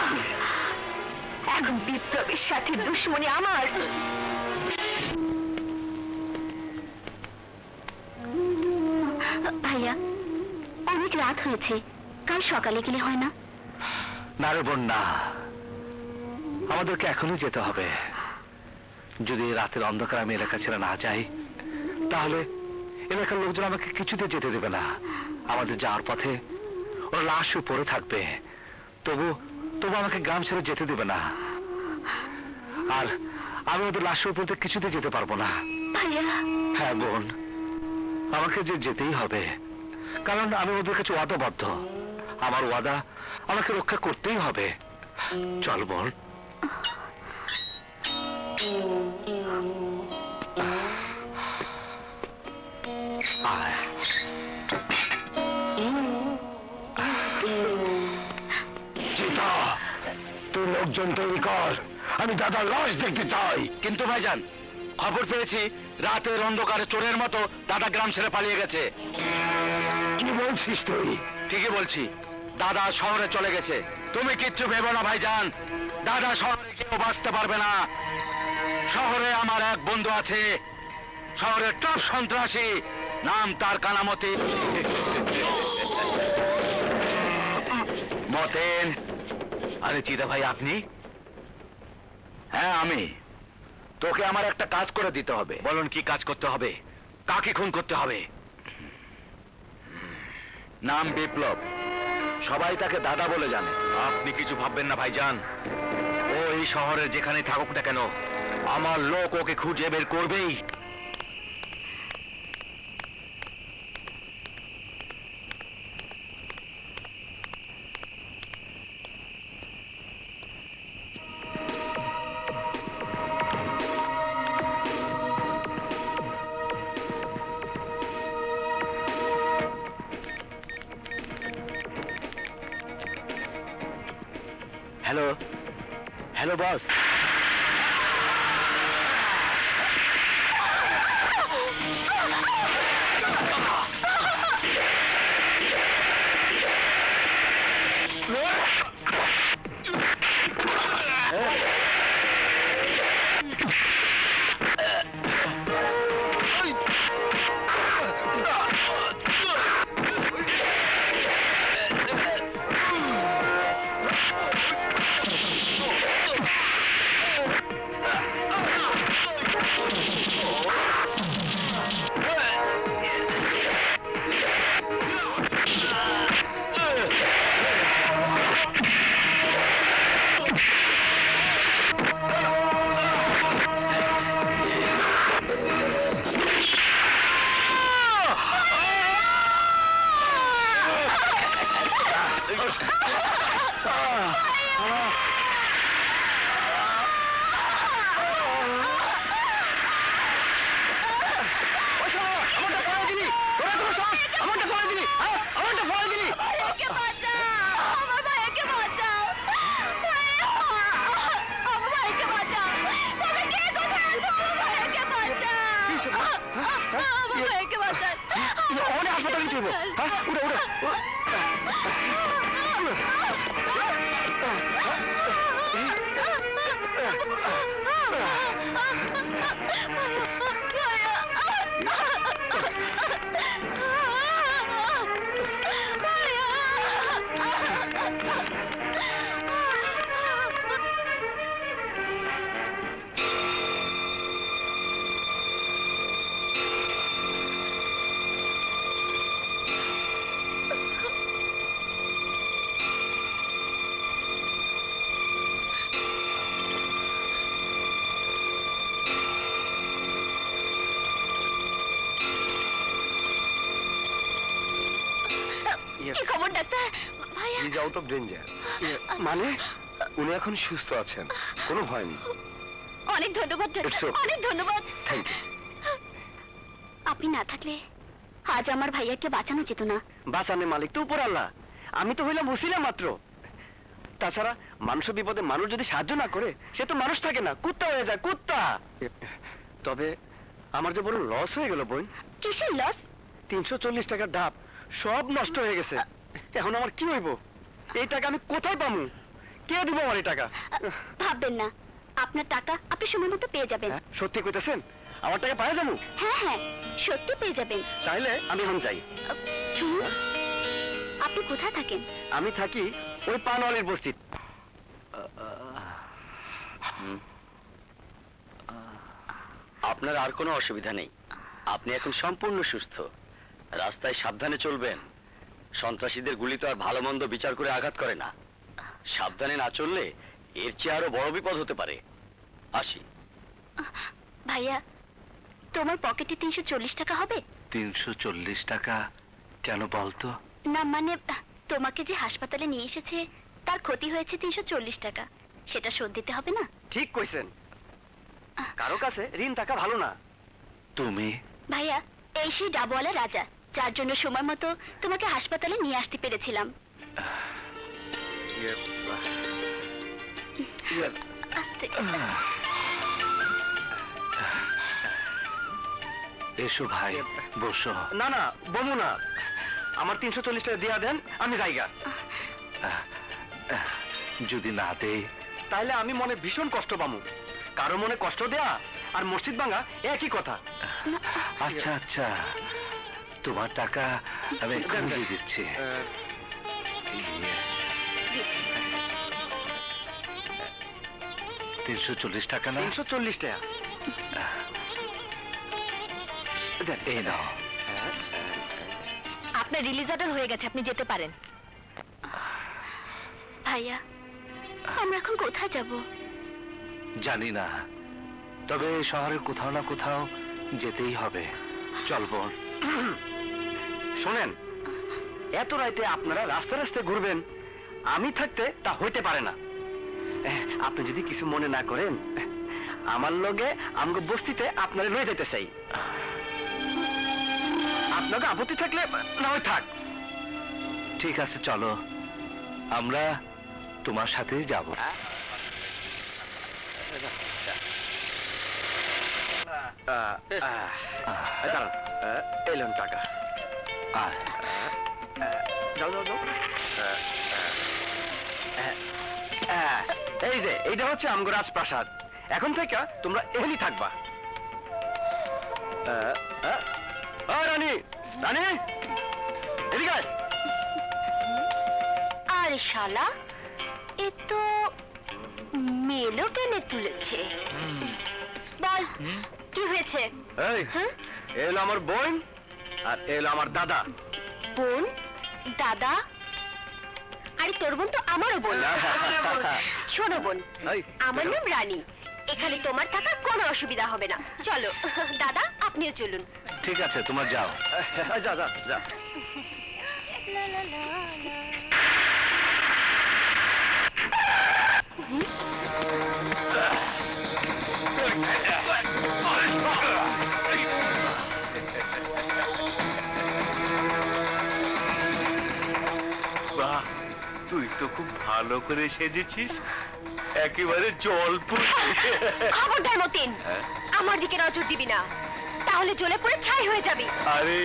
F: এখন বিপ্লবের সাথে দুশ্মনী আমার। ভাইয়া, অনেক রাত হয়েছে, কাল সকালে গেলে হয় না?
H: না রে বোন, না, আমাদেরকে এখনই যেতে হবে। যদি রাতের অন্ধকার আমি এলাকা ছেড়ে না যাই, তাহলে এলাকার লোকজন আমাকে কিছুতে যেতে দেবে না। আমাদের যাওয়ার পথে ওর লাশ পড়ে থাকবে, তবু তবু আমাকে গ্রাম ছেড়ে যেতে দেবে না। আর আমি ওদের লাশের উপর কিছুতে যেতে পারবো না।
F: ভাইয়া,
H: হ্যাঁ বোন, আমাকে যে যেতেই হবে, কারণ আমি ওদের কাছে ওয়াদাবদ্ধ। আমার ওয়াদা আমাকে রক্ষা করতেই হবে। চল বোন। আয়। চিতা, তুই লোকজন তৈরি কর, আমি দাদার লাশ দেখতে চাই। কিন্তু ভাইজান, খবর পেয়েছি রাতের অন্ধকারে চোরের মতো দাদা গ্রাম ছেড়ে পালিয়ে গেছে। কি বলছিস তুই? ঠিকই বলছি, দাদা শহরে চলে গেছে। তুমি কিচ্ছু ভেবো না ভাইজান, দাদা শহরে কেউ বাঁচতে পারবে না। শহরে আমার এক বন্ধু আছে, শহরের টপ সন্ত্রাসী, নাম তার কানামতি। মতেন। আরে চিদা ভাই, আপনি? হ্যাঁ আমি। তোকে আমার একটা কাজ করে দিতে হবে। বলুন কি কাজ করতে হবে? কাকে খুন করতে হবে? নাম বিপ্লব, সবাই তাকে দাদা বলে জানে। আপনি কিছু ভাববেন না ভাইজান, ও এই শহরের যেখানে থাকুক না কেন, আমার লোক ওকে খুঁজে বের করবেই। Hello, hello boss.
D: ভাইয়াকে বাঁচাও! আমার ভাইয়াকে বাঁচাও! ভাইয়া! আমার ভাইয়াকে বাঁচাও! তবে কে কোথায় আছো? আমার ভাইয়াকে বাঁচাও! আমার ভাইয়াকে বাঁচাও!
H: অনেক হাসপাতালে চলবো। হ্যাঁ, উড়ে উড়ে।
D: কি খবর ডাক্তার? ভাইয়া
B: ইজ আউট অফ ডেঞ্জার। মানে উনি এখন সুস্থ আছেন, কোনো ভয় নেই।
D: অনেক ধন্যবাদ
B: It's
D: ডাক্তার,
B: okay.
D: অনেক ধন্যবাদ।
B: Thank you.
D: আপনি না থাকলে আজ আমার ভাইয়াকে বাঁচানো যেত না।
E: বাঁচানে মালিক তো উপর আল্লাহ, আমি তো হইলাম উসিলা মাত্র। তাছাড়া মানুষ বিপদে মানুষ যদি সাহায্য না করে, সে তো মানুষ থাকে না, কুত্তা হয়ে যায়, কুত্তা। তবে আমার যে বড় লস হয়ে গেল বোন।
D: কিসের লস?
E: 340 টাকার ডাব সব নষ্ট হয়ে গেছে। এখন আমার কি হইব? এই টাকা আমি কোথায় পাবো? কে দিব আমার এই টাকা?
D: ভাববেন না, আপনার টাকা আপনি সময় মতো পেয়ে যাবেন।
E: হ্যাঁ, সত্যি কইতেছেন? আমার টাকা পাওয়া যাবো?
D: হ্যাঁ হ্যাঁ, সত্যি পেয়ে যাবেন।
E: তাইলে আমি এখন যাই।
D: শুনুন, আপনি কোথায় থাকেন?
E: আমি থাকি ওই পানওয়ালির বস্তি। আপনার আর কোনো অসুবিধা নেই, আপনি এখন সম্পূর্ণ সুস্থ। রাস্তায় সাবধানে চলবেন। সন্ত্রাসীদের গুলি তো আর ভালো মন্দ বিচার করে আঘাত করে না। সাবধানে না চললে এর চেয়ে আরো বড় বিপদ হতে পারে। আসি।
D: ভাইয়া, তোমার পকেটে 340 টাকা হবে?
H: 340 টাকা কেন বলতো?
D: না মানে, তোমাকে যে হাসপাতালে নিয়ে এসেছে তার ক্ষতি হয়েছে 340 টাকা, সেটা শোধ দিতে হবে না?
E: ঠিক কইছেন, কারো কাছে ঋণ টাকা ভালো না।
H: তুমি?
D: ভাইয়া, এই সেই ডাবওয়ালা রাজা, যার জন্য সময় মতো তোমাকে হাসপাতালে নিয়ে আসতে পেরেছিলাম। আস্তে।
H: এসো ভাই, বসো।
E: না না, বমু না, আমার 340 টাকা দিয়া দেন, আমি যাইগা।
H: যদি না দেই?
E: তাহলে আমি মনে ভীষণ কষ্ট পামু।
A: কারো মনে কষ্ট দেয়া আর মসজিদ ভাঙা একই কথা।
H: আচ্ছা আচ্ছা, তোমার টাকা আমি এক্ষুনি দিয়ে দিচ্ছি। 340 টাকা না?
A: 340 টাকা।
H: এই নাও।
F: আপনার রিলিজ অর্ডার হয়ে গেছে, আপনি যেতে পারেন। ভাইয়া, আমরা এখন কোথায় যাব?
H: জানি না, তবে শহরের কোথাও না কোথাও যেতেই হবে। চল বোন।
A: শোনেন, এত রাতে আপনারা রাস্তা রাস্তায় ঘুরবেন, আমি থাকতে তা হইতে পারে না। আপনি যদি কিছু মনে না করেন, আমার লগে আমগো বস্তিতে আপনারে লয়ে যেতে চাই। আপনাকে আপত্তি থাকলে না হয় থাক।
H: ঠিক আছে, চলো, আমরা তোমার সাথে যাব।
A: দাঁড়ান, এলেন টাকা।
H: আয়।
A: যাও যাও যাও। এই যে এইটা হচ্ছে আমগো রাজপ্রাসাদ। এখন থেকে তোমরা এখানেই থাকবা। রানী, রানী, এদিকে আয়।
F: আরে শালা, এ তো মেলো টেনে তুলেছে। বল, কি হয়েছে?
A: এই, এলো আমার বোন আর এলো আমার দাদা।
F: বোন, দাদা? আরে তোর বোন তো আমারও বোন। শোনো বোন,
A: এই,
F: আমার নাম রানী। এখানে তোমার থাকার কোনো অসুবিধা হবে না। চলো দাদা, আপনিও চলুন।
H: ঠিক আছে, তোমরা যাও।
A: যা যা যা।
H: বাহ, তুই তো খুব ভালো করে সেজেছিস, একেবারে জলপুর।
F: খবরদার মতিন, আমার দিকে নজর দিবি না, তাহলে জ্বলে পড়ে ছাই হয়ে যাবি।
H: আরে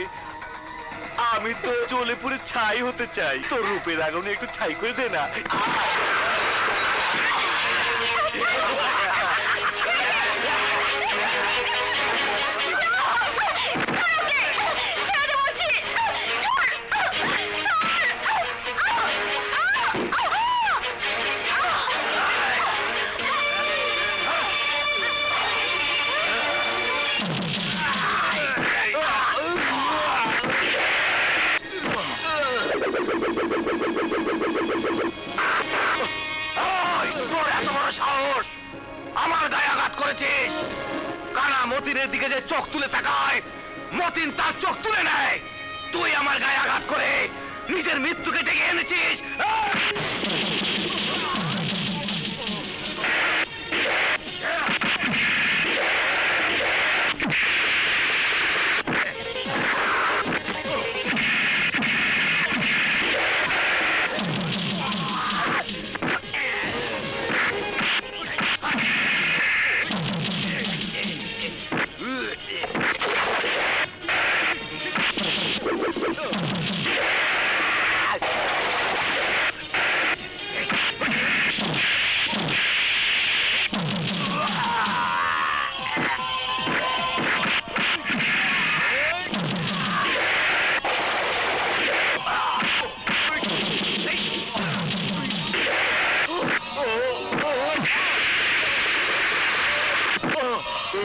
H: আমি তো জ্বলে পুড়ে ছাই হতে চাই, তোর রূপের আগুনে একটু ছাই করে দে না।
C: তোর এত বড় সাহস, আমার গায়ে আঘাত করেছিস। কানা মতিনের দিকে যে চোখ তুলে তাকায়, মতিন তার চোখ তুলে নেয়। তুই আমার গায়ে আঘাত করে নিজের মৃত্যুকে ডেকে এনেছিস।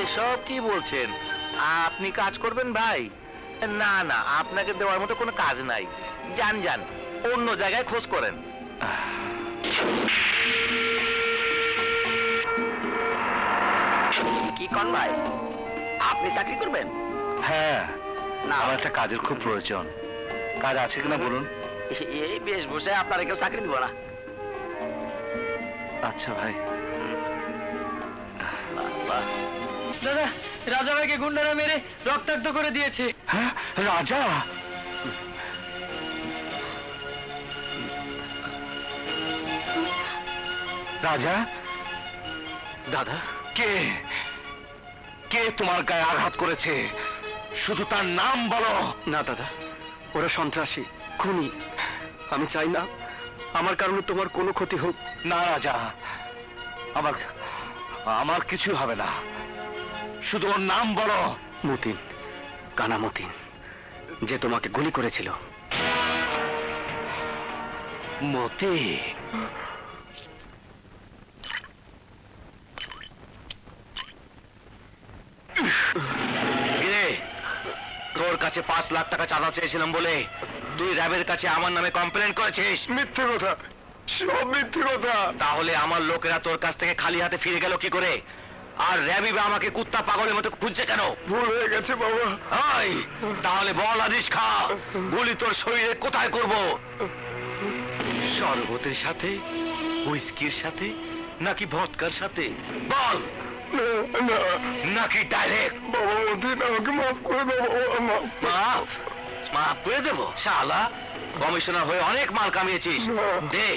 H: এসব কি বলছেন? আপনি কাজ করবেন ভাই? না না, আপনাকে দেওয়ার মতো কোনো কাজ নাই। যান যান, অন্য জায়গায় খোঁজ করেন।
A: কি কন ভাই, আপনি চাকরি করবেন?
H: হ্যাঁ, না, আমার একটা কাজের খুব প্রয়োজন। কাজ আছে কিনা বলুন।
A: এই বেশ বসে আপনারা কেউ চাকরি দিব না।
H: আচ্ছা ভাই।
A: দাদা, রাজা ভাইকে গুন্ডারা মেরে রক্তাক্ত করে দিয়েছে।
H: হ্যাঁ, রাজা? রাজা?
A: দাদা,
H: কে কে তোমার গায়ে আঘাত করেছে? শুধু তার নাম বলো।
A: না দাদা, ওরা সন্ত্রাসী, খুনি। আমি চাই না আমার কারণে তোমার কোনো ক্ষতি হোক।
H: না রাজা, আমার আমার কিছু হবে না, শুধু ওর নাম বলো।
E: মতিন, কানা মতিন, যে তোমাকে গুলি করেছিল।
H: মতি, তোর কাছে 5 লাখ টাকা চাঁদা চেয়েছিলাম বলে তুই র্যাবের কাছে আমার নামে কমপ্লেন করেছিস।
B: মিথ্যে কথা, সব মিথ্যে কথা।
H: তাহলে আমার লোকেরা তোর কাছ থেকে খালি হাতে ফিরে গেল কি করে? আর র্যাবই বা আমাকে কুত্তা পাগলের মতো খুঁজছে কেন?
B: ভুল হয়ে গেছে বাবা।
H: হাই, তাহলে বল আদিস খা, গুলি তোর শরীরে কোথায় করব? শরবতের সাথে, হুইস্কির সাথে, নাকি ভদকার সাথে? বল। নাকি ডাইরেক্ট?
B: বাবা মতিন, আমাকে মাফ করে দাও বাবা।
H: মাফ? মাফ করে দেবো? শালা, কমিশনার হয়ে অনেক মাল কামিয়েছিস। দে,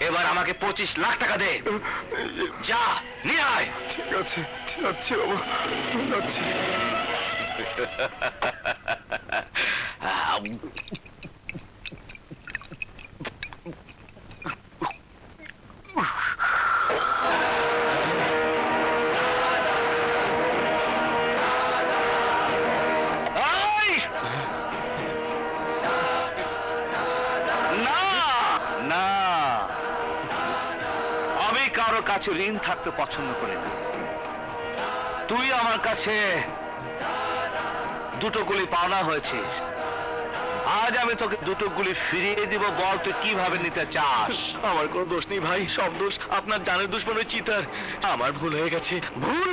H: এবার আমাকে 25 লাখ টাকা দে। যা, নিয়ে আয়।
B: ঠিক আছে, যাচ্ছি বাবা, যাচ্ছি।
H: এই! না, না, আমি কারো কাছে ঋণ থাকতে পছন্দ করি না। তুই আমার কাছে 2টো গুলি পাওনা হয়েছিস, আজ আমি তোকে 2টো গুলি ফিরিয়ে দিব। বল তুই কিভাবে নিতে চাস? আমার কোনো দোষ নেই ভাই, সব দোষ আপনার জানের দুশ্মন ওই চিতার। আমার ভুল হয়ে গেছে। ভুল?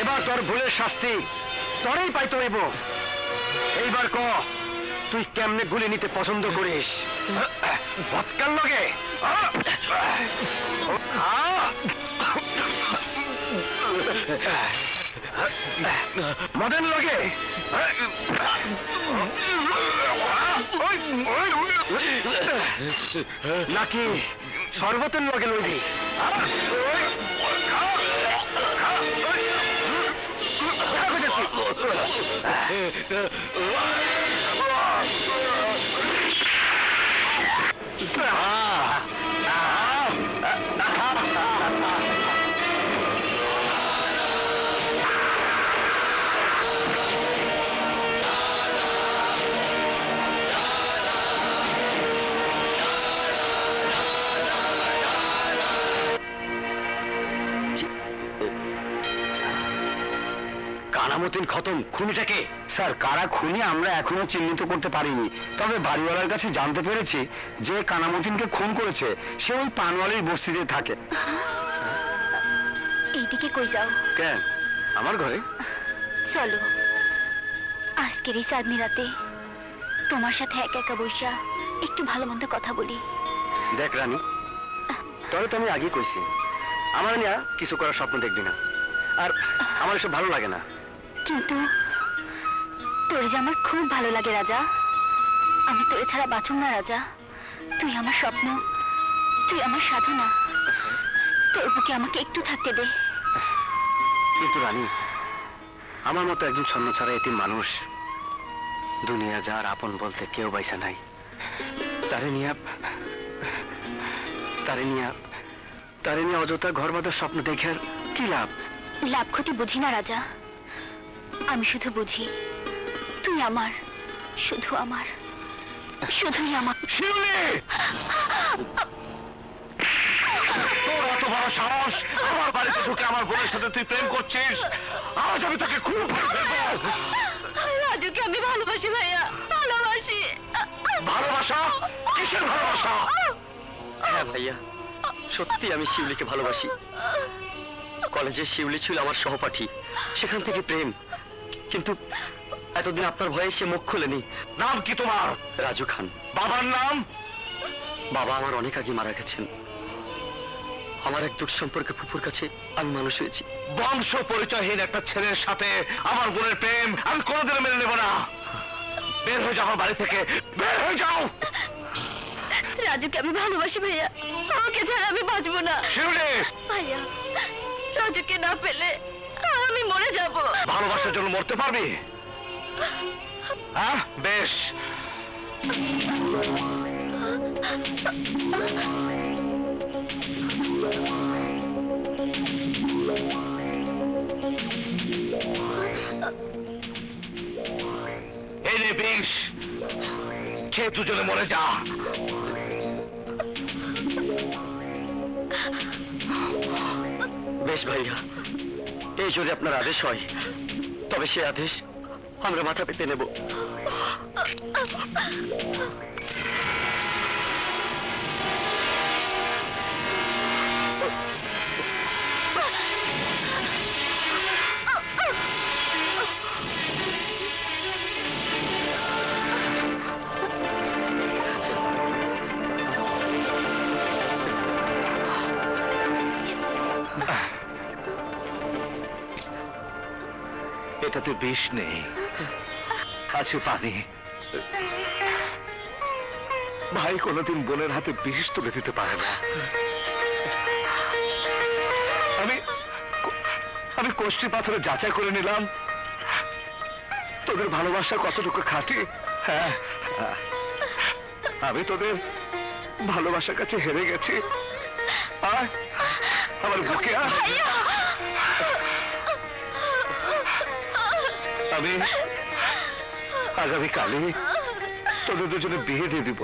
E: এবার তোর ভুলের শাস্তি তোরই পাইতে হইব। এইবার ক, তুই কেমনে গুলি নিতে পছন্দ করিস?
H: ভদকার লগে?
E: মদন লগে? নাকি শরবতের লগে লইবি? কানামতিন খতম। খুনিটাকে? স্যার, কারা খুনি আমরা এখনো চিহ্নিত করতে পারিনি, তবে বাড়িওয়ালার কাছে জানতে পেরেছি যে কানামতিনকে খুন করেছে সে ওই পানওয়ালির বস্তিতে থাকে।
F: এইদিকে কই যাও?
E: কেন, আমার ঘরে?
F: চলো, আজকের এই চাঁদনি রাতে তোমার সাথে একা একা বসা একটু ভালো মন্দ কথা বলি।
E: দেখ রানী, তবে তো আমি আগেই কইছি আমার নিয়ে কিছু করার স্বপ্ন দেখবি না, আর আমার এসব ভালো লাগে না।
F: কিন্তু তোর যে আমার খুব ভালো লাগে রাজা। আমি তোরে ছাড়া বাঁচুম না রাজা। তুই আমার স্বপ্ন, তুই আমার সাধনা। তোর বুকে আমাকে একটু থাকতে দে।
E: কিন্তু রানী, আমার মতো একজন ছন্ন ছাড়া এতিম মানুষ দুনিয়া যার আপন বলতে কেউ বাইসা নাই, তারে নিয়ে অযথা ঘর বাঁধার স্বপ্ন দেখে আর কি লাভ?
F: লাভ ক্ষতি বুঝি না রাজা, আমি শুধু বুঝি তুই আমার, শুধু আমার, শুধুই আমার।
H: তোর এত বড় সাহস, আমার বাড়িতে ঢুকে আমার বোনের সাথে তুই প্রেম করছিস? আজ আমি তোকে খুব ভালোবাসবো।
F: রাজুকে আমি ভালোবাসি ভাইয়া, ভালোবাসি।
H: ভালোবাসা? কিসের ভালোবাসা?
E: হ্যাঁ ভাইয়া, সত্যি আমি শিউলিকে ভালোবাসি। কলেজে শিউলি ছিল আমার সহপাঠী, সেখান থেকে প্রেম। কিন্তু এতদিন আপনার ভয়ে সে মুখ খুলেনি।
H: নাম কি তোমার?
E: রাজু খান।
H: বাবার নাম?
E: বাবা আমার অনেক আগে মারা গেছেন। আমার এক দূর সম্পর্কে ফুফুর কাছে আমি মানুষ হয়েছি।
H: বংশ পরিচয়হীন একটা ছেলের সাথে আমার বোনের প্রেম আমি কোনোদিন মেনে নেব না। বের হয়ে যাও আমার বাড়ি থেকে, বের হয়ে যাও।
F: রাজুকে আমি ভালোবাসি ভাইয়া, ওকে ছাড়া আমি বাঁচবো না।
H: শিউলি,
F: ভাইয়া, রাজুকে না পেলে আমি মরে যাব।
H: ভালোবাসার জন্য মরতে পারবি? হ্যাঁ, বেশ।
C: খেয়ে দুজনে মরে যা।
E: বেশ ভাইয়া, এই যদি আপনার আদেশ হয় তবে সে আদেশ আমরা মাথা পেতে নেব।
H: এটাতে বিষ নেই, আছে পানি। ভাই কোনোদিন বোনের হাতে বিষ তুলে দিতে পারে না। আমি কষ্টি পাথরে যাচাই করে নিলাম তোদের ভালোবাসা কতটুকু খাঁটি। হ্যাঁ, আমি তোদের ভালোবাসার কাছে হেরে গেছি। আর আমার বুকে আমি আগামীকালই তোদের দুজনে বিয়ে দিয়ে দিব।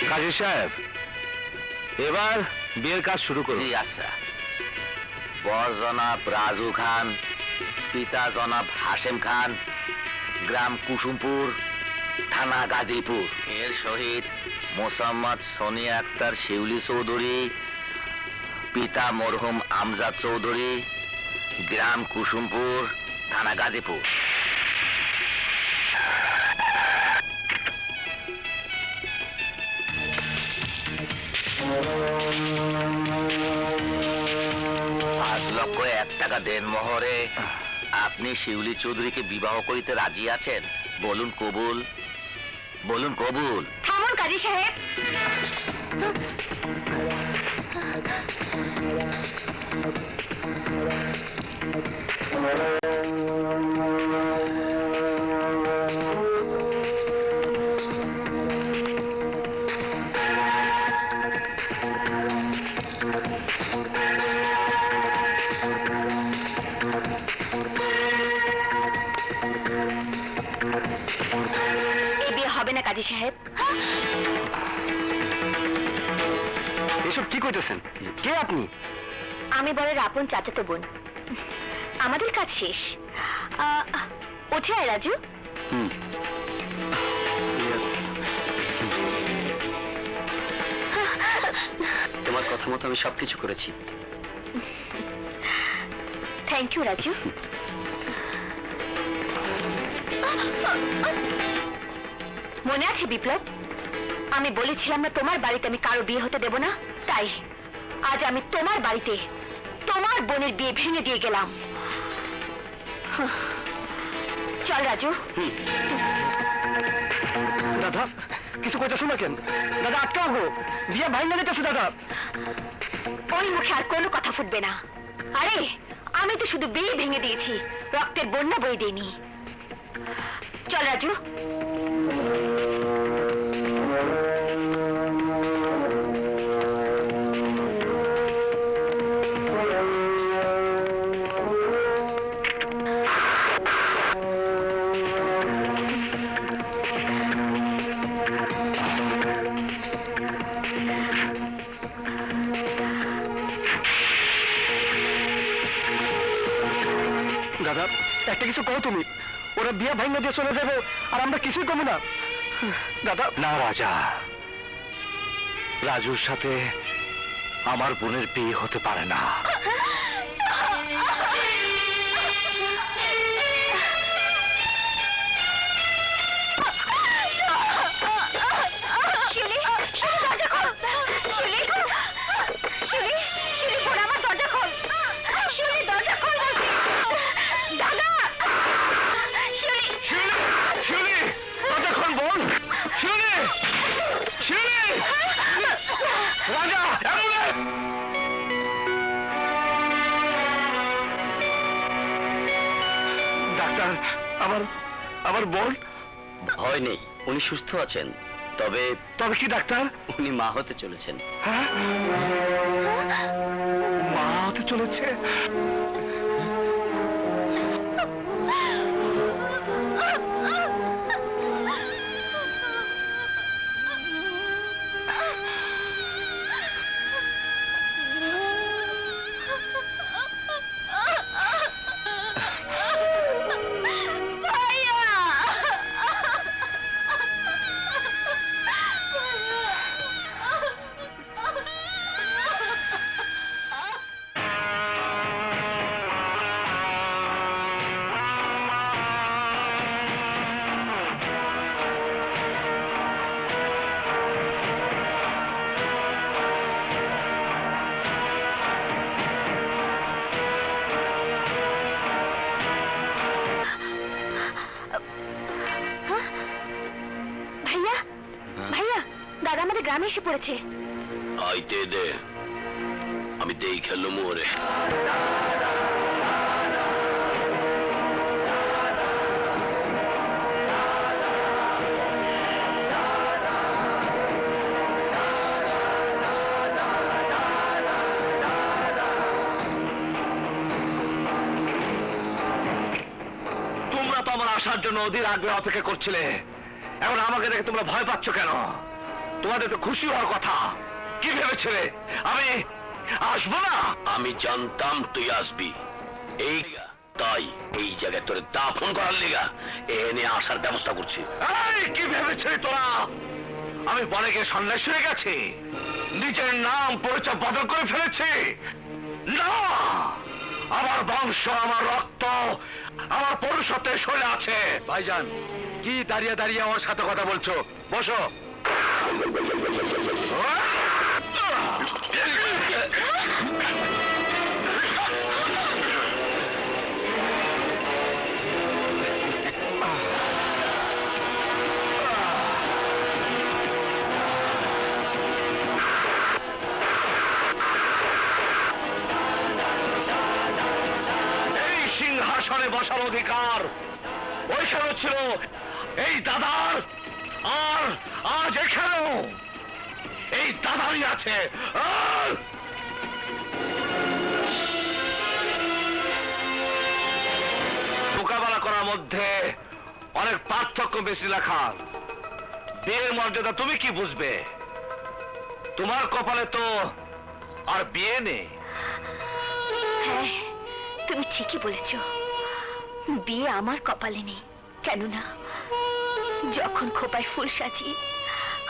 H: কাজী সাহেব, এবার বিয়ের কাজ শুরু করুন।
E: আচ্ছা, বর জনাব রাজু খান, পিতা জনাব হাশেম খান, গ্রাম কুসুমপুর, থানা গাজীপুর, এর শহীদ মোসাম্মদ সোনিয়া আক্তার শিউলি চৌধুরী, পিতা মরহুম আমজাদ চৌধুরী, গ্রাম কুসুমপুর, থানা গাজীপুর। টাকা দেন মোহরে আপনি শিউলি চৌধুরীকে বিবাহ করিতে রাজি আছেন? বলুন কবুল, বলুন কবুল।
D: থামুন কাজী সাহেব। কাজী সাহেব,
H: এসব কি কইতেছেন? কে আপনি?
F: আমি বরের আপন চাচাতো বোন। আমাদের কাজ শেষ। ওঠে আয় রাজু।
E: তোমার কথা মতো আমি সবকিছু করেছি।
F: Thank you Raju. মনে আছে বিপ্লব, আমি বলেছিলাম না তোমার বাড়িতে আমি কারো বিয়ে হতে দেব না? তাই আজ আমি তোমার বাড়িতে তোমার বোনের বিয়ে ভেঙে দিয়ে গেলাম। চল রাজু।
H: দাদা কিছু কইতেছো না কেন? দাদা আটকাবো, বিয়ে ভাঙা নিতেছে দাদা।
F: ওই মুখে আর কোনো কথা ফুটবে না। আরে আমি তো শুধু বিয়ে ভেঙে দিয়েছি, রক্তের বন্যা বয়ে দিইনি। চল রাজু।
H: দাদা একটা কিছু কও তুমি, ওরা বিয়ে ভাঙা দিয়ে চলে যাবে আর আমরা কিছুই কমু না। দাদা না রাজা, রাজুর সাথে আমার বোনের বিয়ে হতে পারে না। আমার বোন?
E: ভয় নেই, উনি সুস্থ আছেন। তবে
H: তবে কি ডাক্তার?
E: উনি মা হতে চলেছেন।
H: হ্যাঁ, মা হতে চলেছে।
F: ভাইয়া, ভাইয়া, দাদা আমাদের গ্রামে এসে পড়েছে।
E: আইতে দে, আমি দেই খেলো মোরে।
H: তোমরা তো আমার আসার জন্য অধীর আগ্রহে অপেক্ষা করছিলে, এখন আমাকে দেখে তোমরা ভয় পাচ্ছ কেন? তোমাদের তো খুশি হওয়ার কথা। কি ভেবেছিলে আমি আসবো না?
E: আমি জানতাম তুই আসবি, এই তাই এই জায়গায় তোরে দাফন করার লিগা এনে আসার ব্যবস্থা করছি।
H: এই, কি ভেবেছিলি তোরা আমি বনে গিয়ে সন্ন্যাসী হয়ে গেছি, নিজের নাম পরিচয় বদল করে ফেলেছি? না, আমার বংশ, আমার রক্ত, আমার পৌরুষত্বের শরীরে আছে। ভাইজান, কি দাঁড়িয়ে দাঁড়িয়ে আমার সাথে কথা বলছো? বসো। সিংহাসনে বসার অধিকার ওইখানে ছিল এই দাদার, আর আজ এখানেও এই দাদারই আছে। মোকাবেলা করার মধ্যে অনেক পার্থক্য বেশি লেখা। বিয়ের মর্যাদা তুমি কি বুঝবে? তোমার কপালে তো আর বিয়ে নেই।
F: হ্যাঁ, তুমি ঠিকই বলেছ, বিয়ে আমার কপালে নেই। কেননা যখন খোপায় ফুল সাজিয়ে,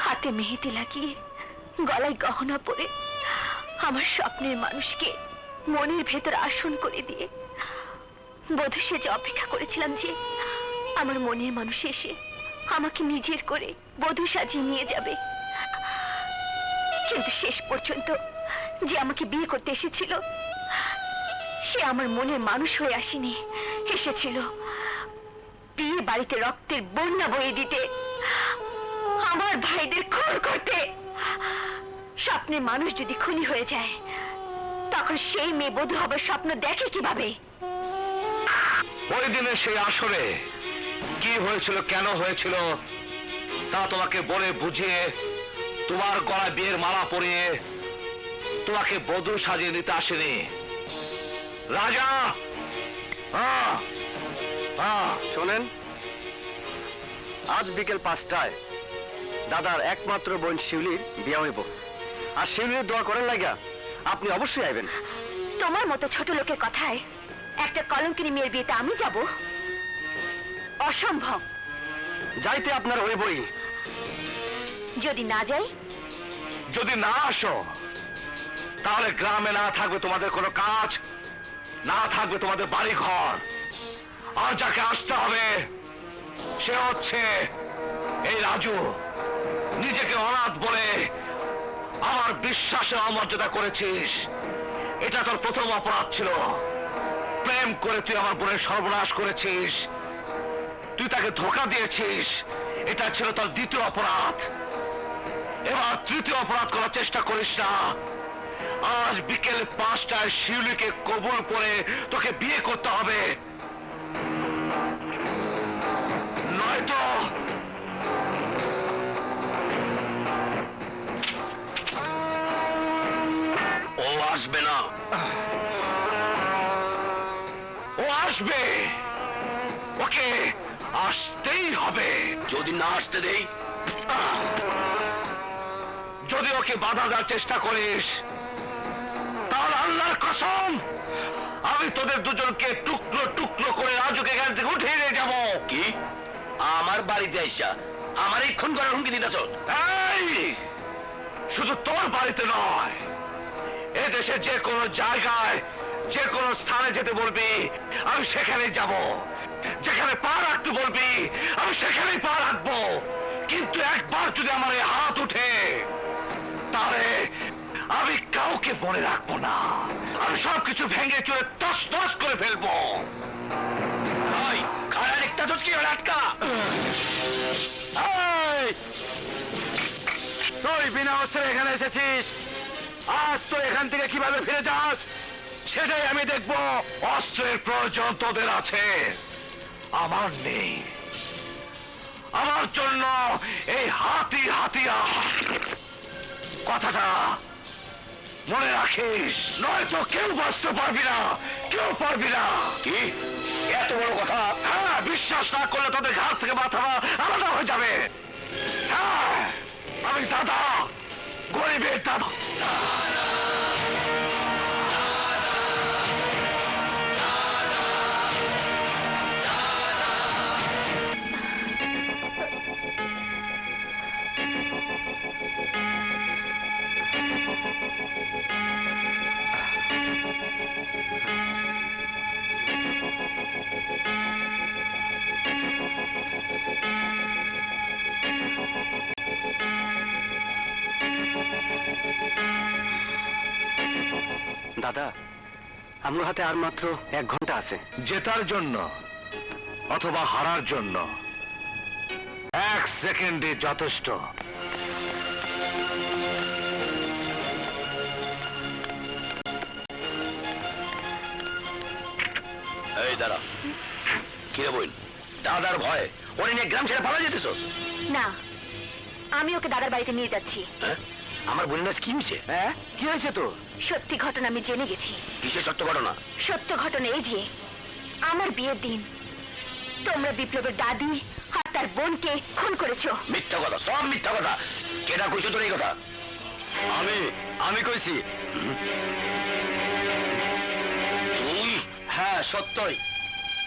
F: হাতে মেহেদি লাগিয়ে, গলায় গহনা পরে আমার স্বপ্নের মানুষকে মনের ভেতর আসন করে দিয়ে বধূ সেজে অপেক্ষা করেছিলাম যে আমার মনের মানুষ এসে আমাকে নিজের করে বধূ সাজিয়ে নিয়ে যাবে, কিন্তু শেষ পর্যন্ত যে আমাকে বিয়ে করতে এসেছিল সে আমার মনের মানুষ হয়ে আসেনি, এসেছিল বিয়ে বাড়িতে রক্তের বন্যা বয়ে দিতে, আমার ভাইদের খুন করতে। স্বপ্নে মানুষ যদি খুনি হয়ে যায় তখন সেই মেয়ে বধূ হবার স্বপ্ন দেখে কিভাবে?
H: ওই দিনে সেই আসরে কি হয়েছিল, কেন হয়েছিল তা তোমাকে বলে বুঝিয়ে, তোমার গলায় বিয়ের মালা পরিয়ে তোমাকে বধূ সাজিয়ে নিতে আসেনি রাজা।
A: শোনেন, আজ বিকেল 5টায় দাদার একমাত্র বোন শিউলির বিয়ে হইব, আর শিউলির দোয়া করেন লাগা আপনি অবশ্যই আইবেন।
F: তোমার মতো ছোট লোকের কথায় একটা কলঙ্কিনী মেয়ের বিয়েতে আমি যাব? অসম্ভব।
A: যাইতে আপনার হইবই।
F: যদি না যাই?
H: যদি না আসো তাহলে গ্রামে না থাকবে তোমাদের কোনো কাজ, না থাকবে তোমাদের বাড়ি ঘর, আর যাকে আসতে হবে সে হচ্ছে এই রাজু। নিজেকে অনাথ বলে আমার বিশ্বাসে অমর্যাদা করেছিস, এটা তোর প্রথম অপরাধ ছিল। প্রেম করে তুই আমার বোনের সর্বনাশ করেছিস, তুই তাকে ধোঁকা দিয়েছিস, এটা ছিল তোর দ্বিতীয় অপরাধ। এবার তৃতীয় অপরাধ করার চেষ্টা করিস না। আজ বিকেল 5টায় শিউলিকে কবুল করে তোকে বিয়ে করতে হবে।
C: আসবে না। ও আসবে, ওকে আসতেই হবে। যদি না আসতে দেই, যদি ওকে বাধা দেওয়ার চেষ্টা করিস, তাহলে আল্লাহর কসম আমি তোদের দুজনকে টুকরো টুকরো করে রাজুকে এখান থেকে উঠিয়ে নিয়ে যাবো। কি আমার বাড়িতে আইসা আমার এই খুন করার হুমকি দিতেছ? এই শুধু তোর বাড়িতে নয়, এদেশে যে কোনো জায়গায় যে কোনো স্থানে যেতে বলবি আমি সেখানেই যাব, যেখানে পা রাখতে বলবি আমি সেখানেই পা রাখবো। কিন্তু একবার যদি আমার এই হাত উঠে, তাহলে আমি কাউকে মনে রাখবো না, আমি সবকিছু ভেঙে চুরে তস তস করে ফেলবো। একটা তো কি আটকা।
B: তুই বিনা অস্ত্রে এখানে এসেছিস, আজ তো এখান থেকে কিভাবে ফিরে যাস সেটাই আমি দেখবো।
C: অস্ত্রের প্রয়োজন তোদের আছে, আমার নেই। আমার জন্য এই হাতি হাতিয়ার, কথাটা মনে রাখিস, নয়তো কেউ বাঁচতে পারবি না, কেউ পারবি না। কি এত বড় কথা? হ্যাঁ, বিশ্বাস না করলে তোদের ঘাট থেকে মাথা আলাদা হয়ে যাবে। হ্যাঁ, আমি দাদা, গরিবের দাদা।
H: দাদা, আমার হাতে আর মাত্র 1 ঘন্টা আছে।
C: জেতার জন্য অথবা হারার জন্য 1 সেকেন্ডে যথেষ্ট। এই দাঁড়া, কি রে বোন, দাদার ভয় ওরে নিয়ে গ্রাম ছেড়ে পালা যেতেছ?
F: না, আমি ওকে দাদার বাড়িতে নিয়ে যাচ্ছি।
C: আমার বোনের কি হয়েছে?
B: হ্যাঁ, কি হয়েছে তো?
F: সত্যি ঘটনা আমি জেনে গেছি।
C: কিসের সত্য ঘটনা?
F: সত্য ঘটনা এই যে, আমার বিয়ের দিন তোমরা বিপ্লবের দাদি আর তার বোনকে খুন করেছো।
C: মিথ্যা কথা, সব মিথ্যা কথা। কেডা কইছো তোর এই কথা?
E: আমি কইছি।
C: তুই?
E: হ্যাঁ, সত্যই।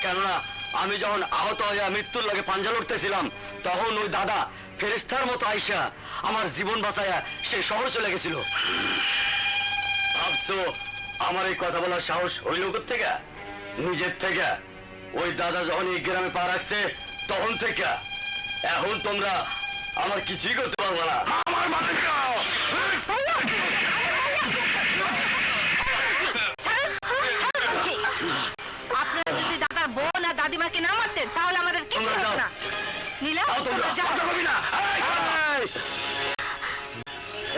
E: কেননা আমি যখন আহত হয়ে মৃত্যুর লাগে পাঞ্জা লড়তেছিলাম, তখন ওই দাদা ফেরেশতার মতো আইসা আমার জীবন বাঁচায়া সে শহর চলে গেছিল। ভাবছো আমার এই কথা বলার সাহস হইল থেকে? নিজের থেকে। ওই দাদা যখন এই গ্রামে পা রাখছে তখন থেকে। এখন তোমরা আমার কিছুই করতে পারবো না।
C: আমার মানুষ
D: আপনারা যদি দাদার বোন আর দাদিমাকে না মারতেন তাহলে আমাদের কিছু হতো না। নীলা, তোমরা যাও।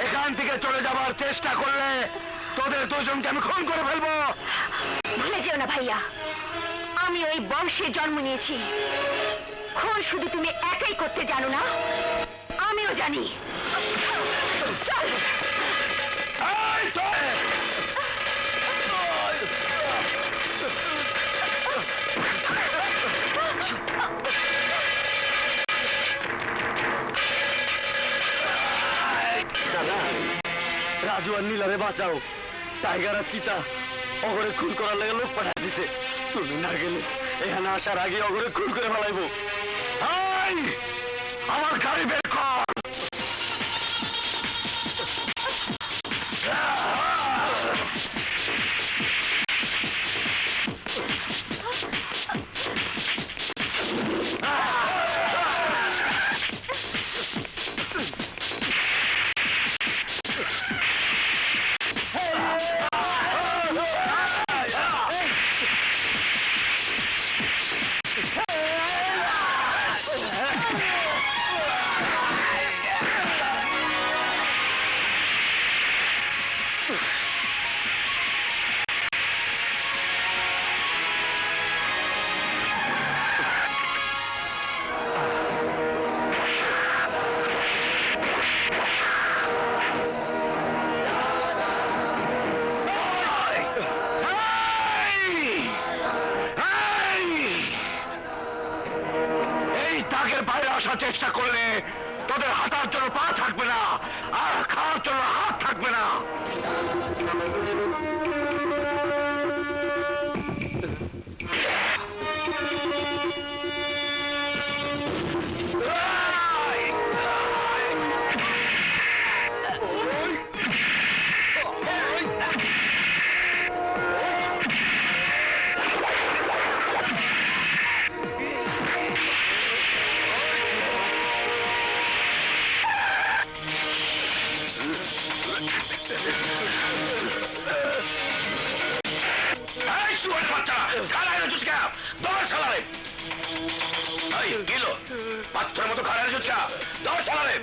B: এখান থেকে চলে যাবার চেষ্টা করলে তোদের দুজনকে আমি খুন করে ফেলবো।
F: ভুলে যেও না ভাইয়া, আমি ওই বংশে জন্ম নিয়েছি। খুন শুধু তুমি একাই করতে জানো না, আমিও জানি। চল।
E: রাজু আর নীলারে বাঁচাও। টাইগার আর চিতা অগরে খুন করার লাগে লোক পাঠাই দিতে। তুমি না গেলে এখানে আসার আগে অগরে খুন করে ফেলাইবো।
C: আমার গাড়ি বের কর। আমাদের হাঁটার জন্য পা থাকবে না, আর খাওয়ার জন্য হাত থাকবে না। পাথরের মতো খারাপ জুৎকা 10 সালারে।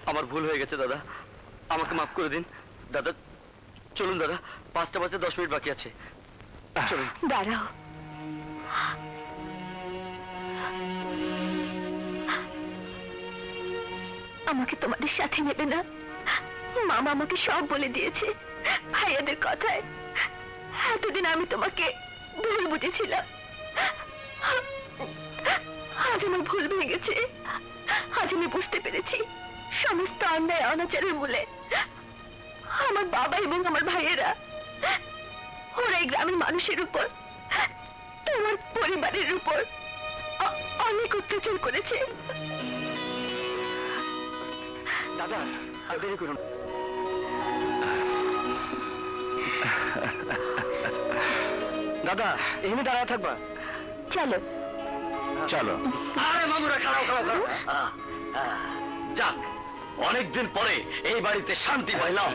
E: আমার ভুল হয়ে গেছে দাদা, আমাকে মাফ করে দিন দাদা। চলুন দাদা, 5টা বাজতে 10 মিনিট বাকি আছে, চলুন।
F: দাঁড়াও, আমাকে তোমাদের সাথে নেবে না? মামা আমাকে সব বলে দিয়েছে ভাইয়াদের কথায়। এতদিন আমি তোমাকে ভুল বুঝেছিলাম, আজ আমার ভুল ভেঙেছে। আজ আমি বুঝতে পেরেছি সমস্ত অন্যায় অনাচারের মূলে আমার বাবা এবং আমার ভাইয়েরা। ওরা এই গ্রামের মানুষের উপর, তোমার পরিবারের উপর অনেক অত্যাচার করেছে।
E: দাদা আর দেরি করুন। দাদা এখানে দাঁড়ায় থাকবা?
F: চলো
C: চলো।
A: আরে মামুরা খাড়াও খাড়াও খাড়াও। যাক, অনেকদিন পরে এই বাড়িতে শান্তি পাইলাম।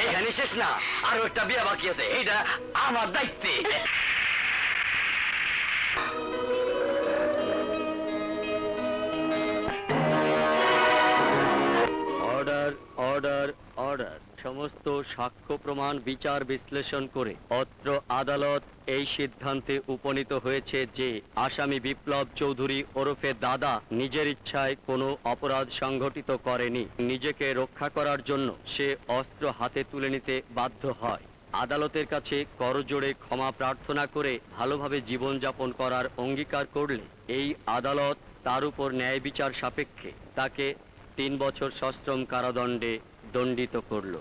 A: এইখানে শেষ না, আরো একটা বিয়ে বাকি আছে, এইটা আমার দায়িত্বে।
E: Order order order. সমস্ত সাক্ষ্য প্রমাণ বিচার বিশ্লেষণ করে অত্র আদালত এই সিদ্ধান্তে উপনীত হয়েছে যে আসামি বিপ্লব চৌধুরী ওরফে দাদা নিজের ইচ্ছায় কোনো অপরাধ সংঘটিত করেনি। নিজেকে রক্ষা করার জন্য সে অস্ত্র হাতে তুলে নিতে বাধ্য হয়।
A: আদালতের কাছে করজোড়ে ক্ষমা প্রার্থনা করে ভালোভাবে জীবনযাপন করার অঙ্গীকার করলে এই আদালত তার উপর ন্যায় বিচার সাপেক্ষে তাকে 3 বছর সশ্রম কারাদণ্ডে দণ্ডিত করল।